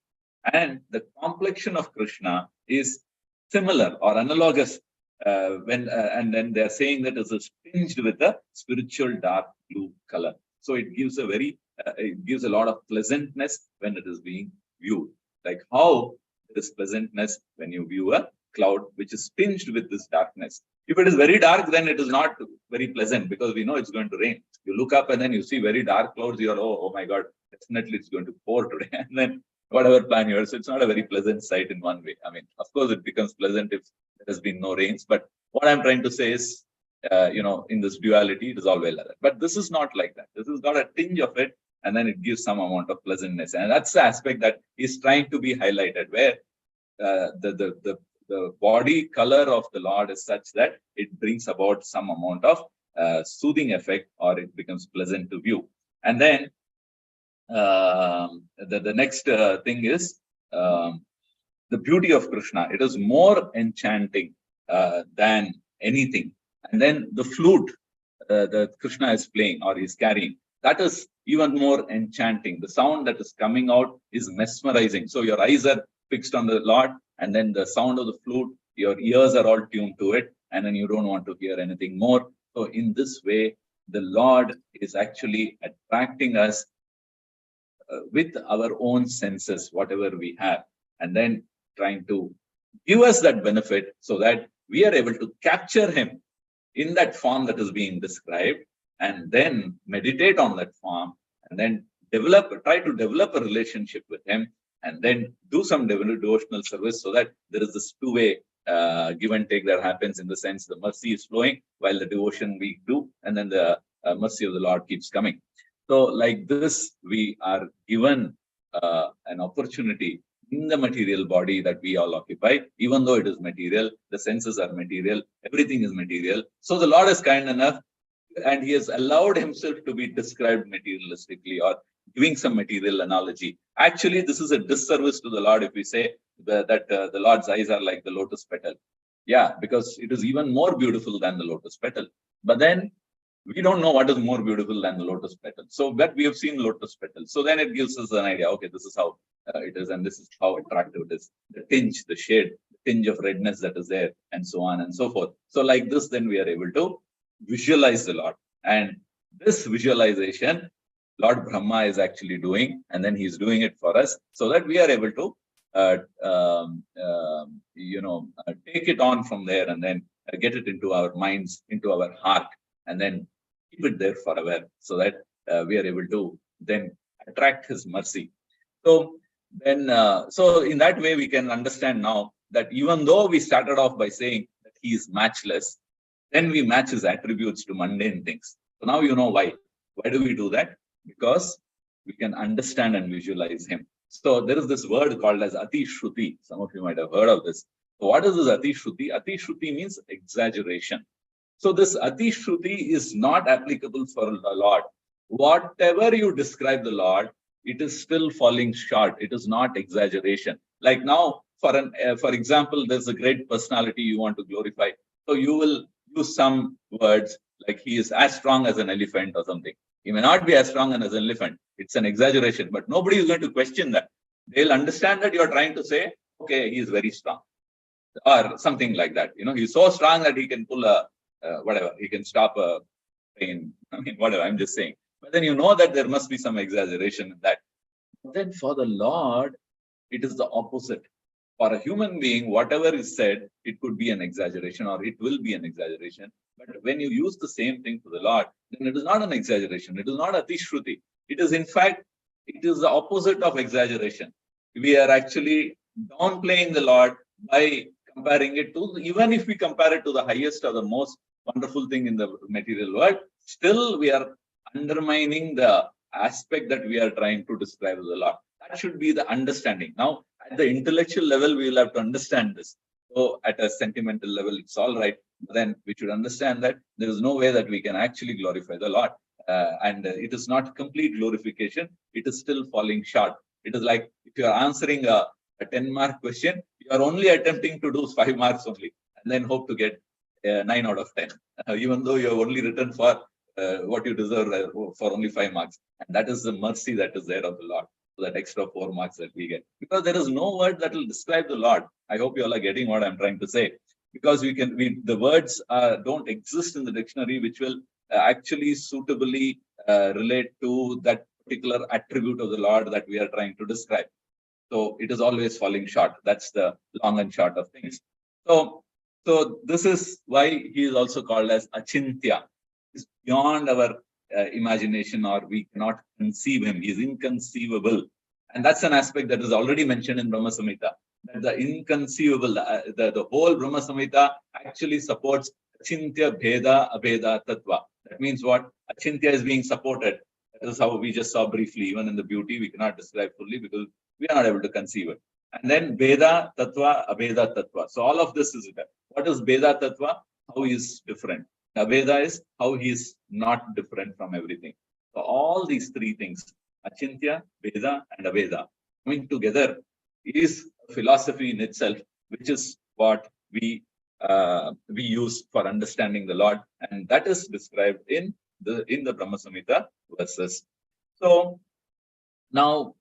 And the complexion of Krishna is similar or analogous and then they are saying that it is tinged with a spiritual dark blue color. So it gives a lot of pleasantness when it is being viewed. Like how there is pleasantness when you view a cloud which is tinged with this darkness. If it is very dark, then it is not very pleasant, because we know it's going to rain. You look up and then you see very dark clouds. You're, oh my God, definitely it's going to pour today. And then whatever plan you are, so it's not a very pleasant sight in one way. I mean, of course, it becomes pleasant if there has been no rains. But what I'm trying to say is, in this duality, it is all well. But this is not like that. This has got a tinge of it, and then it gives some amount of pleasantness. And that's the aspect that is trying to be highlighted, where the body color of the Lord is such that it brings about some amount of soothing effect, or it becomes pleasant to view. And then the next thing is the beauty of Krishna. It is more enchanting than anything. And then the flute that Krishna is playing or is carrying, that is even more enchanting. The sound that is coming out is mesmerizing. So your eyes are fixed on the Lord, and then the sound of the flute, your ears are all tuned to it, and then you don't want to hear anything more. So in this way, the Lord is actually attracting us with our own senses, whatever we have, and then trying to give us that benefit so that we are able to capture him in that form that is being described, and then meditate on that form, and then try to develop a relationship with him, and then do some devotional service, so that there is this two-way give and take that happens, in the sense the mercy is flowing while the devotion we do, and then the mercy of the Lord keeps coming. So like this, we are given an opportunity in the material body that we all occupy, even though it is material, the senses are material, everything is material. So the Lord is kind enough, and he has allowed himself to be described materialistically, or giving some material analogy. Actually, this is a disservice to the Lord if we say that the Lord's eyes are like the lotus petal. Yeah, because it is even more beautiful than the lotus petal. But then we don't know what is more beautiful than the lotus petal. So that we have seen lotus petals. So then it gives us an idea, okay, this is how it is, and this is how attractive it is. The tinge, the shade, the tinge of redness that is there, and so on and so forth. So like this, then we are able to visualize the Lord. And this visualization, Lord Brahma is actually doing, and then he's doing it for us, so that we are able to take it on from there, and then get it into our minds, into our heart, and then keep it there forever, so that we are able to then attract his mercy. So then, so in that way, we can understand now that even though we started off by saying that he is matchless, then we match his attributes to mundane things. So now you know why. Why do we do that? Because we can understand and visualize him. So there is this word called as Ati Shruti. Some of you might have heard of this. So what is this Ati Shruti? Ati Shruti means exaggeration. So this Ati Shruti is not applicable for the Lord. Whatever you describe the Lord, it is still falling short. It is not exaggeration. Like now, for example, there's a great personality you want to glorify. So you will use some words like he is as strong as an elephant or something. He may not be as strong as an elephant. It's an exaggeration, but nobody is going to question that. They'll understand that you're trying to say, okay, he is very strong, or something like that. He's so strong that he can pull whatever, he can stop a train. I mean, whatever, I'm just saying. But then you know that there must be some exaggeration in that. But then for the Lord, it is the opposite. For a human being, whatever is said, it could be an exaggeration or it will be an exaggeration. But when you use the same thing to the Lord, then it is not an exaggeration. It is not atishruti. It is, in fact, it is the opposite of exaggeration. We are actually downplaying the Lord by comparing it to, even if we compare it to the highest or the most wonderful thing in the material world, still we are undermining the aspect that we are trying to describe the Lord. That should be the understanding. Now, at the intellectual level, we will have to understand this. So at a sentimental level, it's all right. But then we should understand that there is no way that we can actually glorify the Lord. And it is not complete glorification. It is still falling short. It is like if you are answering a 10-mark question, you are only attempting to do 5 marks only, and then hope to get 9 out of 10, even though you have only written for what you deserve for only 5 marks. And that is the mercy that is there of the Lord. That extra 4 marks that we get, because there is no word that will describe the Lord. I hope you all are getting what I'm trying to say, because the words don't exist in the dictionary which will actually suitably relate to that particular attribute of the Lord that we are trying to describe. So it is always falling short. That's the long and short of things. So this is why he is also called as achintya. It's beyond our imagination, or we cannot conceive him. He is inconceivable. And that's an aspect that is already mentioned in Brahma Samhita. That the inconceivable, the whole Brahma Samhita actually supports achintya bheda abheda tattva. That means what? Achintya is being supported. That is how we just saw briefly. Even in the beauty, we cannot describe fully because we are not able to conceive it. And then bheda tattva, abheda tattva. So all of this is there. What is bheda tattva? How he is different. Abheda is how he is not different from everything. So all these 3 things, achintya, bheda, and abheda, coming together is a philosophy in itself, which is what we use for understanding the Lord, and that is described in the Brahma Samhita verses. So now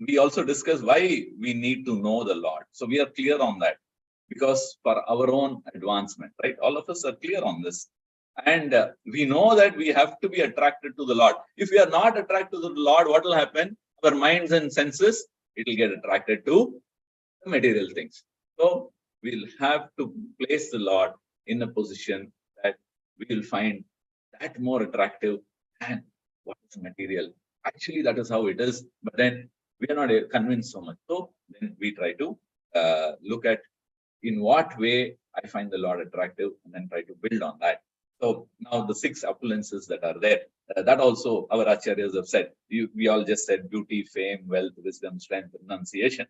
we also discuss why we need to know the Lord. So we are clear on that, because for our own advancement, right? All of us are clear on this. And we know that we have to be attracted to the Lord. If we are not attracted to the Lord, what will happen? Our minds and senses, it will get attracted to the material things. So we'll have to place the Lord in a position that we will find that more attractive than what is material. Actually, that is how it is. But then we are not convinced so much. So then we try to look at in what way I find the Lord attractive, and then try to build on that. So now the 6 opulences that are there, that also our acharyas have said. We all just said beauty, fame, wealth, wisdom, strength, renunciation.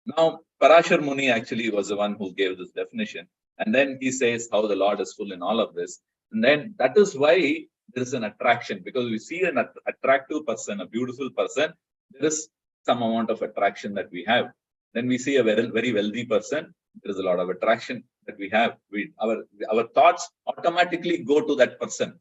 Now Parashar Muni actually was the one who gave this definition. And then he says how the Lord is full in all of this. And then that is why there is an attraction, because we see an attractive person, a beautiful person, there is some amount of attraction that we have. Then we see a very, very wealthy person, there is a lot of attraction that we have. Our thoughts automatically go to that person.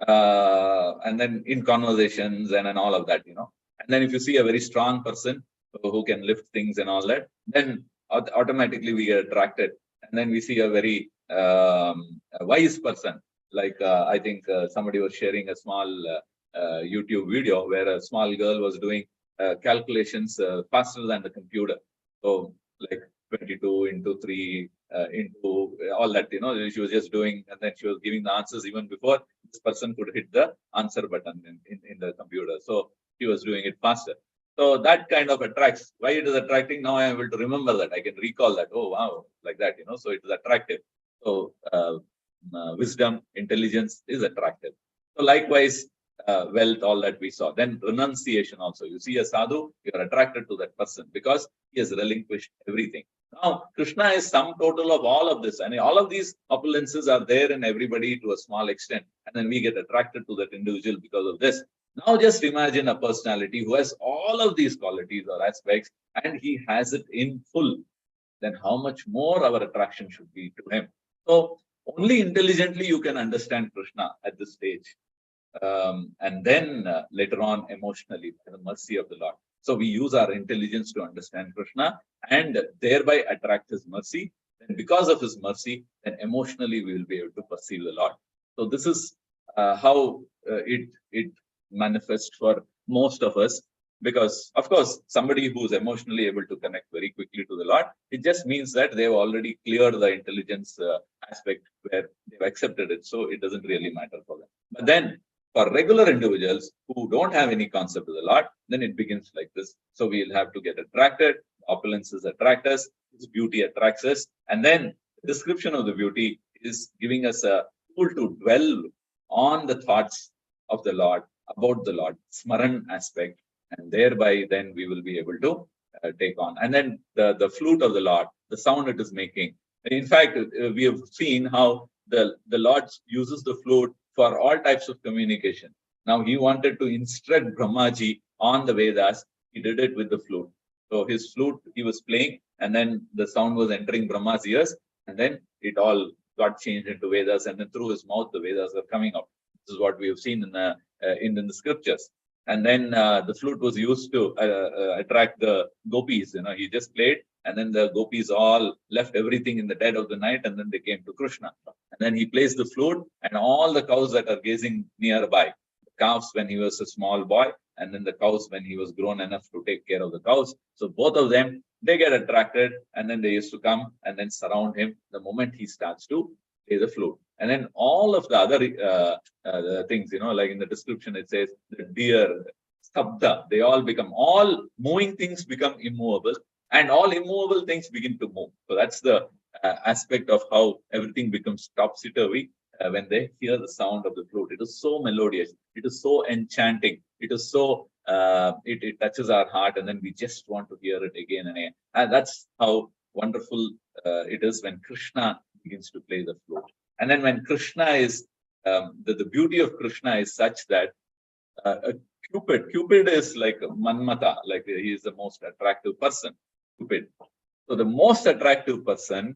And then in conversations and all of that, And then if you see a very strong person who can lift things and all that, then automatically we get attracted. And then we see a very wise person. Like I think somebody was sharing a small YouTube video where a small girl was doing calculations faster than the computer. So like 22 into 3 into all that, she was just doing, and then she was giving the answers even before this person could hit the answer button in the computer. So she was doing it faster. So that kind of attracts. Why it is attracting? Now I am able to remember that. I can recall that. Oh, wow, like that, So it is attractive. So wisdom, intelligence is attractive. So likewise, wealth, all that we saw. Then renunciation also. You see a sadhu, you are attracted to that person because he has relinquished everything. Now, Krishna is sum total of all of this. And all of these opulences are there in everybody to a small extent. And then we get attracted to that individual because of this. Now just imagine a personality who has all of these qualities or aspects, and he has it in full. Then how much more our attraction should be to him. So only intelligently you can understand Krishna at this stage. And then later on emotionally, by the mercy of the Lord. So we use our intelligence to understand Krishna and thereby attract his mercy. And because of his mercy, then emotionally we will be able to perceive the Lord. So this is how it manifest for most of us. Because, of course, somebody who's emotionally able to connect very quickly to the Lord, it just means that they've already cleared the intelligence aspect where they've accepted it. So it doesn't really matter for them. But then for regular individuals who don't have any concept of the Lord, then it begins like this. So we'll have to get attracted. Opulences attract us. Its beauty attracts us. And then the description of the beauty is giving us a tool to dwell on the thoughts of the Lord, about the Lord, Smaran aspect. And thereby, then we will be able to take on. And then the flute of the Lord, the sound it is making. In fact, we have seen how the Lord uses the flute for all types of communication. Now, he wanted to instruct Brahmaji on the Vedas. He did it with the flute. So his flute, he was playing, and then the sound was entering Brahma's ears, and then it all got changed into Vedas, and then through his mouth, the Vedas were coming out. This is what we have seen in the scriptures. And then the flute was used to attract the gopis. He just played, and then the gopis all left everything in the dead of the night, and then they came to Krishna. And then he plays the flute, and all the cows that are gazing nearby, the calves when he was a small boy, and then the cows when he was grown enough to take care of the cows. So both of them, they get attracted, and then they used to come and then surround him the moment he starts to play the flute. And then all of the other things, like in the description, it says the deer, sabda, they all moving things become immovable, and all immovable things begin to move. So that's the aspect of how everything becomes topsy-turvy when they hear the sound of the flute. It is so melodious. It is so enchanting. It is so, it touches our heart, and then we just want to hear it again and again. And that's how wonderful it is when Krishna begins to play the flute. And then when Krishna is, the beauty of Krishna is such that Cupid is like Manmata, like he is the most attractive person, Cupid. So the most attractive person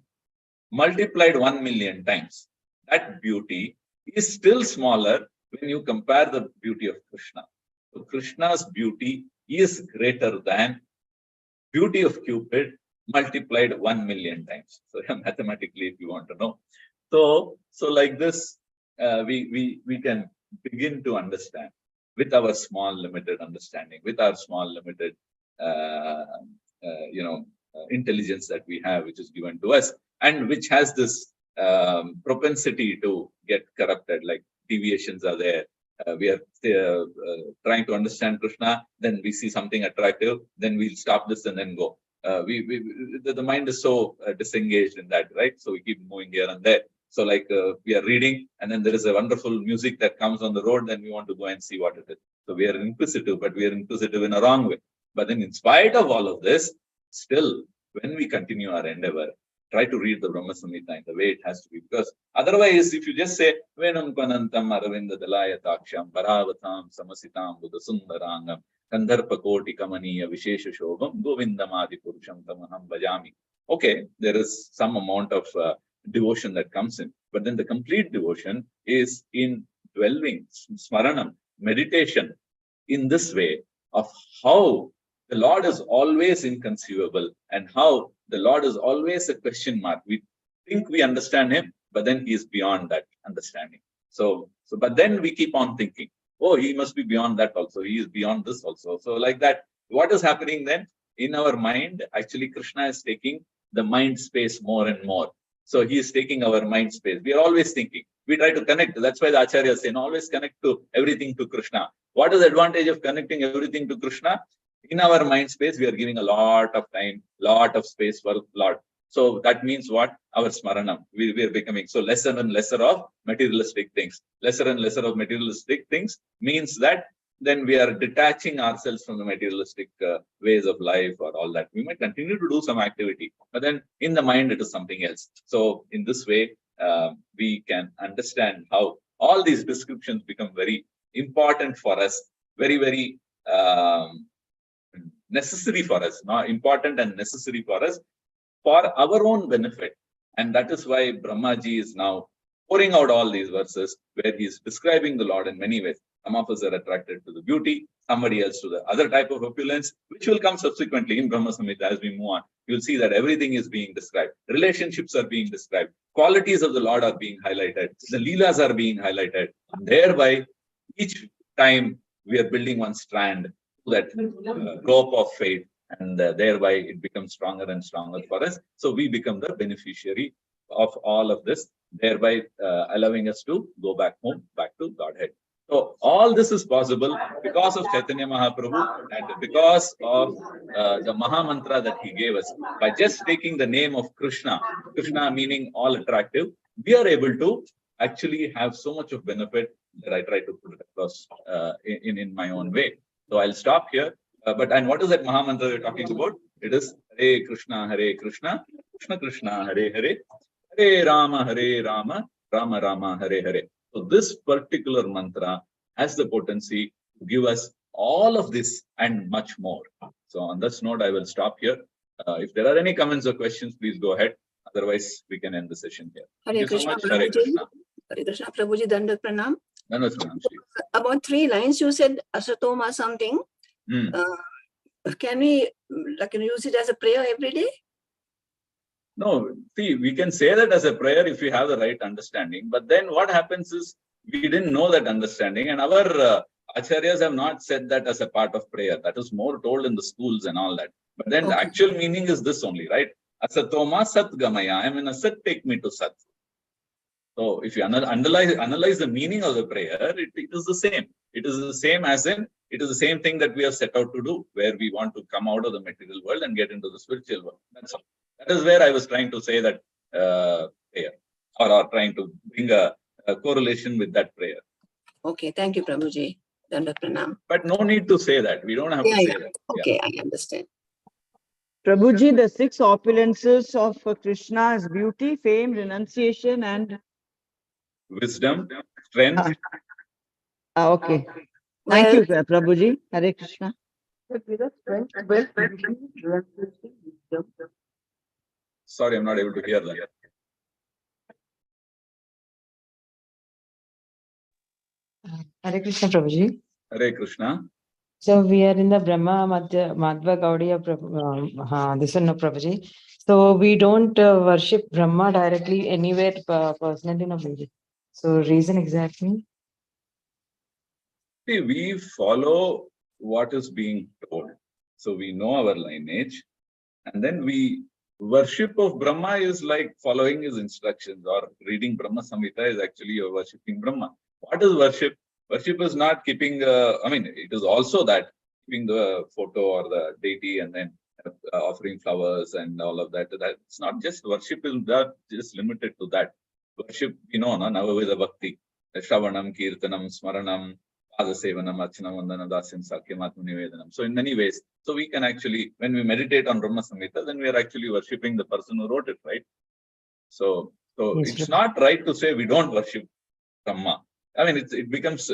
multiplied 1 million times. That beauty is still smaller when you compare the beauty of Krishna. So Krishna's beauty is greater than beauty of Cupid multiplied 1 million times. So mathematically, if you want to know. So like this, we can begin to understand with our small limited understanding, with our small limited, intelligence that we have, which is given to us, and which has this propensity to get corrupted, like deviations are there. We are trying to understand Krishna, then we see something attractive, then we'll stop this and then go. The mind is so disengaged in that, right? So we keep moving here and there. So like we are reading, and then there is a wonderful music that comes on the road, then we want to go and see what it is. So we are inquisitive, but we are inquisitive in a wrong way. But then in spite of all of this, still, when we continue our endeavor, try to read the Brahma Samhita in the way it has to be. Because otherwise, if you just say, Venam Kvanantam Aravinda Dalayataaksham Paravatam Samasitam Buddha Sundarangam Kandharpa Koti Kamaniya Vishesha Shobham Govindamadi Purusham Tamaham Bhajami. Okay, there is some amount of devotion that comes in. But then the complete devotion is in dwelling, smaranam, meditation in this way of how the Lord is always inconceivable and how the Lord is always a question mark. We think we understand him, but then he is beyond that understanding. So but then we keep on thinking, oh, he must be beyond that also. He is beyond this also. So like that, what is happening then? In our mind, actually, Krishna is taking the mind space more and more. So he is taking our mind space. We are always thinking. We try to connect. That's why the Acharyas say, always connect to everything to Krishna. What is the advantage of connecting everything to Krishna? In our mind space, we are giving a lot of time, lot of space for Lord. So that means what? Our smaranam. We are becoming so lesser and lesser of materialistic things. Lesser and lesser of materialistic things means that then we are detaching ourselves from the materialistic ways of life or all that. We might continue to do some activity, but then in the mind, it is something else. So in this way, we can understand how all these descriptions become very important for us, very, very necessary for us, not important and necessary for us for our own benefit. And that is why Brahmaji is now pouring out all these verses where he is describing the Lord in many ways. Some of us are attracted to the beauty, somebody else to the other type of opulence, which will come subsequently in Brahma Samhita as we move on. You'll see that everything is being described. Relationships are being described. Qualities of the Lord are being highlighted. The Leelas are being highlighted. And thereby, each time we are building one strand to that rope of faith, and thereby it becomes stronger and stronger for us. So we become the beneficiary of all of this, thereby allowing us to go back home, back to Godhead. So all this is possible because of Chaitanya Mahaprabhu and because of the Maha Mantra that he gave us. By just taking the name of Krishna, Krishna meaning all attractive, we are able to actually have so much of benefit that I try to put it across in my own way. So I'll stop here. And what is that Maha Mantra we're talking about? It is Hare Krishna, Krishna Krishna, Hare Hare, Hare Rama, Rama Rama, Hare Hare. So this particular mantra has the potency to give us all of this and much more. So on this note, I will stop here. If there are any comments or questions, please go ahead. Otherwise, we can end the session here. Thank you so much. Hare Krishna. Hare Krishna, Prabhuji, Dandat Pranam. Dandat Pranam, Shri. About 3 lines, you said asatoma something. Can we use it as a prayer every day? No, see, we can say that as a prayer if we have the right understanding. But then what happens is we didn't know that understanding, and our acharyas have not said that as a part of prayer. That is more told in the schools and all that. But then the actual meaning is this only, right? Asatoma sat gamaya. I mean, a sat take me to sat. So if you analyze the meaning of the prayer, it is the same. It is the same as in, it is the same thing that we have set out to do, where we want to come out of the material world and get into the spiritual world. That's all. That is where I was trying to say that prayer, or trying to bring a correlation with that prayer. Okay, thank you, Prabhuji. Dandat Pranam. But no need to say that. We don't have to say that. Okay, I understand. Prabhuji, the 6 opulences of Krishna is beauty, fame, renunciation, and Wisdom, strength. Okay. Thank you, Prabhuji. Hare Krishna. Sorry, I'm not able to hear that. Hare Krishna, Prabhuji. Hare Krishna. So we are in the Brahma Madhva Gaudiya this one, no, Prabhuji. So we don't worship Brahma directly anywhere personally, no, Prabhuji. So reason exactly? See, we follow what is being told. So we know our lineage, and then we worship of Brahma is like following his instructions, or reading Brahma Samhita is actually you're worshipping Brahma. What is worship? Worship is not keeping, it is also that, keeping the photo or the deity and then offering flowers and all of that. It's not just worship, is not just limited to that. Worship, Navavida Bhakti, Shravanam, Kirtanam, Smaranam, Padasevanam, Archanam, Vandana, Dasyam, Sakyam, Atma Nivedanam. So in many ways, so we can actually, when we meditate on Brahma Samhita, then we are actually worshipping the person who wrote it, right? So it's not right to say we don't worship Brahma. I mean, it becomes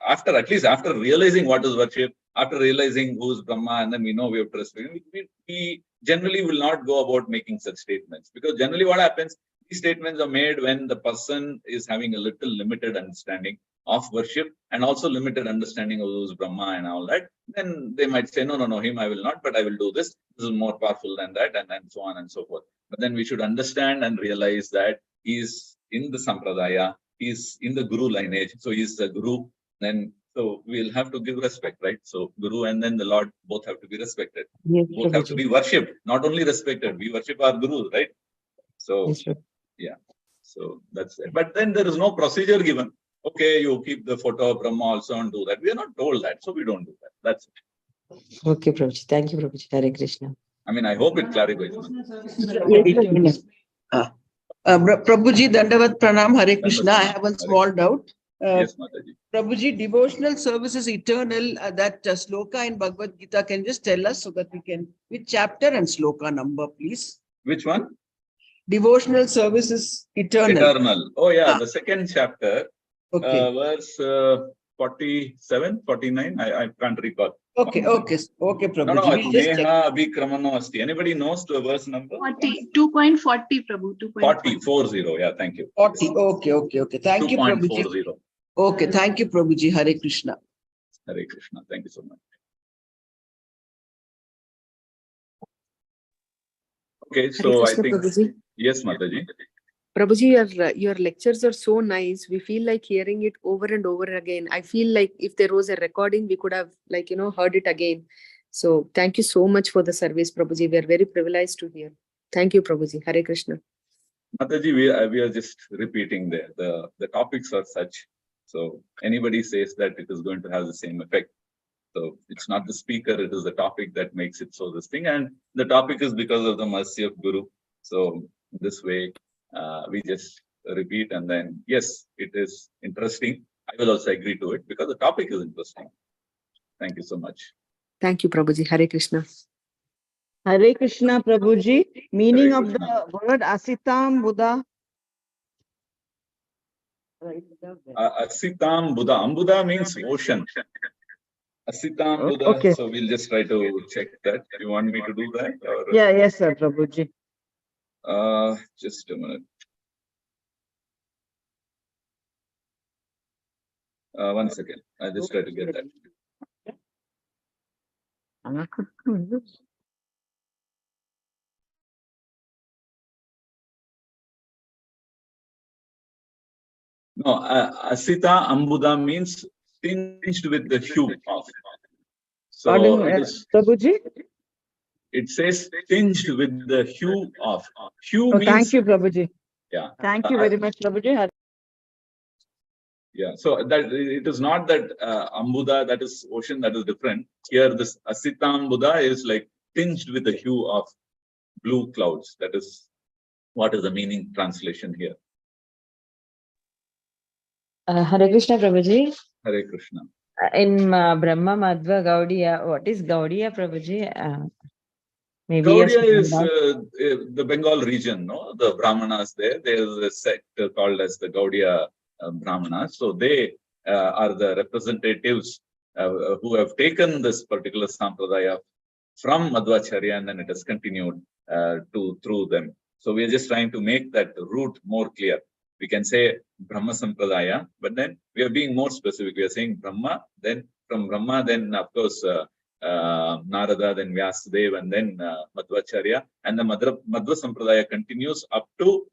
at least after realizing what is worship, after realizing who is Brahma, and then we know we have to respect him, we generally will not go about making such statements, because generally what happens, these statements are made when the person is having a little limited understanding of worship and also limited understanding of who is Brahma and all that. Then they might say, no, him I will not, but I will do this. This is more powerful than that, and so on and so forth. But then we should understand and realize that he is in the Sampradaya, he's in the Guru lineage, so he's the Guru, then so we'll have to give respect, right? So Guru and then the Lord both have to be respected. Yes, both have to be worshipped, not only respected. We worship our Gurus, right? So yeah, so that's it. But then there is no procedure given. Okay, you keep the photo of Brahma also and do that. We are not told that, so we don't do that. That's it. Okay, Prabhuji. Thank you, Prabhuji. Hare Krishna. I mean, I hope it clarifies. Prabhuji, Dandavat Pranam, Hare Krishna. I have one small doubt. Yes, Mataji. Prabhuji, devotional service is eternal. That sloka in Bhagavad Gita, can you just tell us so that we can, which chapter and sloka number, please? Which one? Devotional service is eternal. Eternal. Oh yeah, the second chapter, verse 47, 49. I can't recall. Okay, Prabhuji. No, Neha Abhikramano Asti. Anybody knows the verse number? 2.40, Prabhu. 40. Yeah, thank you. 40. Okay. Thank you, Prabhuji. 2.40. Okay, thank you, Prabhuji. Hare Krishna. Hare Krishna. Thank you so much. Okay, so I think, yes, Mataji. Prabhuji, your lectures are so nice. We feel like hearing it over and over again. I feel like if there was a recording, we could have heard it again. So thank you so much for the service, Prabhuji. We are very privileged to hear. Thank you, Prabhuji. Hare Krishna. Mataji, we are just repeating there. The topics are such. So anybody says that it is going to have the same effect. So it's not the speaker, it is the topic that makes it so this thing. And the topic is because of the mercy of Guru. So this way, we just repeat, and then, yes, it is interesting. I will also agree to it because the topic is interesting. Thank you so much. Thank you, Prabhuji. Hare Krishna. Hare Krishna, Prabhuji. Meaning Hare of the Krishna. word Asitam Buddha. Asitam Buddha. Ambuddha means ocean. Asitam Buddha. Okay. So we'll just try to check that. You want me to do that? Or, Yeah, yes, sir, Prabhuji. Just a minute. One second. I just try to get that. No, Asita Ambuddha means tinged with the hue of. So Pardon, it is. Prabhuji. It says tinged with the hue of. Hue Oh, means. thank you, Prabhuji. Yeah. Thank you very much, Prabhuji. Yeah. So that it is not that Ambuddha, that is ocean, that is different. Here, this Asita Ambuddha is like tinged with the hue of blue clouds. That is what is the meaning translation here. Hare Krishna, Prabhuji. Hare Krishna. In Brahma, Madhva, Gaudiya, what is Gaudiya, Prabhuji? Maybe Gaudiya yes, is the Bengal region, no? The Brahmanas there. There is a sect called as the Gaudiya Brahmanas. So they are the representatives who have taken this particular sampradaya from Madhvacharya, and then it has continued through them. So we are just trying to make that route more clear. We can say Brahma Sampradaya, but then we are being more specific. We are saying Brahma, then from Brahma, then of course Narada, then Vyasadeva, and then Madhvacharya, and the Madhva Sampradaya continues up to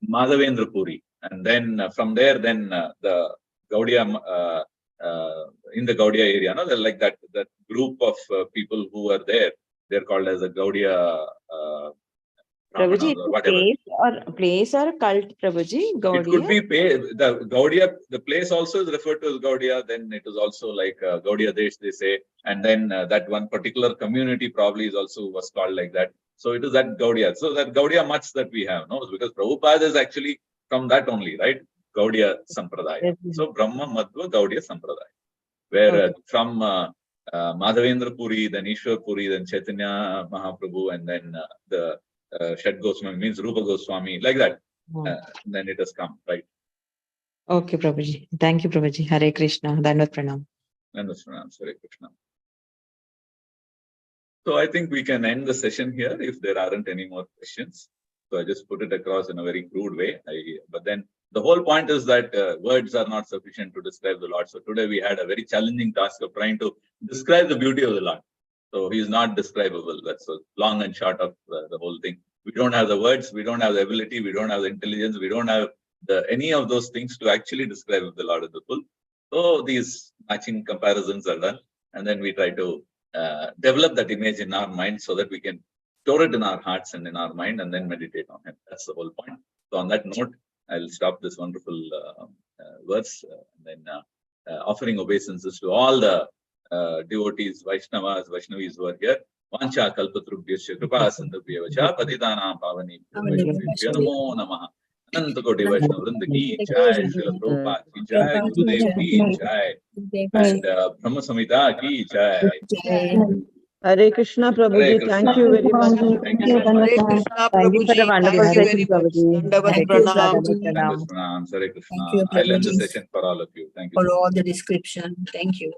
Madhavendra Puri, and then from there, then the Gaudiya in the Gaudiya area, no, they're like that group of people who are there. They're called as a Gaudiya. Prabhuji, Whatever. Place or cult, Prabhuji? Gaudiya? It could be the Gaudiya, the place also is referred to as Gaudiya, then it is also like Gaudiya Desh, they say, and then that one particular community probably is also was called like that. So it is that Gaudiya. So that Gaudiya much that we have, no? Because Prabhupada is actually from that only, right? Gaudiya Sampradaya. Yes. So Brahma, Madhva, Gaudiya Sampradaya. Where from Madhavendra Puri, then Ishwar Puri, then Chaitanya Mahaprabhu, and then the Shad Goswami means Rupa Goswami, like that. Then it has come, right? Okay, Prabhuji. Thank you, Prabhuji. Hare Krishna. Dandavat Pranam. Dandavat Pranam. Hare Krishna. So I think we can end the session here if there aren't any more questions. So I just put it across in a very crude way. But then the whole point is that words are not sufficient to describe the Lord. So today we had a very challenging task of trying to describe the beauty of the Lord. So he is not describable. That's a long and short of the whole thing. We don't have the words, we don't have the ability, we don't have the intelligence, we don't have any of those things to actually describe the Lord of the full. So these matching comparisons are done, and then we try to develop that image in our mind so that we can store it in our hearts and in our mind, and then meditate on it. That's the whole point. So on that note, I'll stop this wonderful verse, and then offering obeisances to all the devotees, Vaishnavas, Vaishnavis who are here. Vancha kalpatrubhyasya kripa sandhabhyevacha patitanam pavani bhyo namo namah. Ananta Koti Vaishnava Vrinda ki jai, Srila Prabhupada ki jai, Gurudev ki jai, and Brahma Samhita ki jai. Hare Krishna, Prabhuji. Thank you very much. Thank you so much. Hare Krishna, Thank you for the Prabhuji. wonderful Thank you session, very much. Prabhuji. Dandavat Hare Krishna, Pranam. Dandavat Pranam. Hare Krishna. Thank you, I'll end the Prabhuji, session for all of you. Thank you for so much. all the description. Thank you.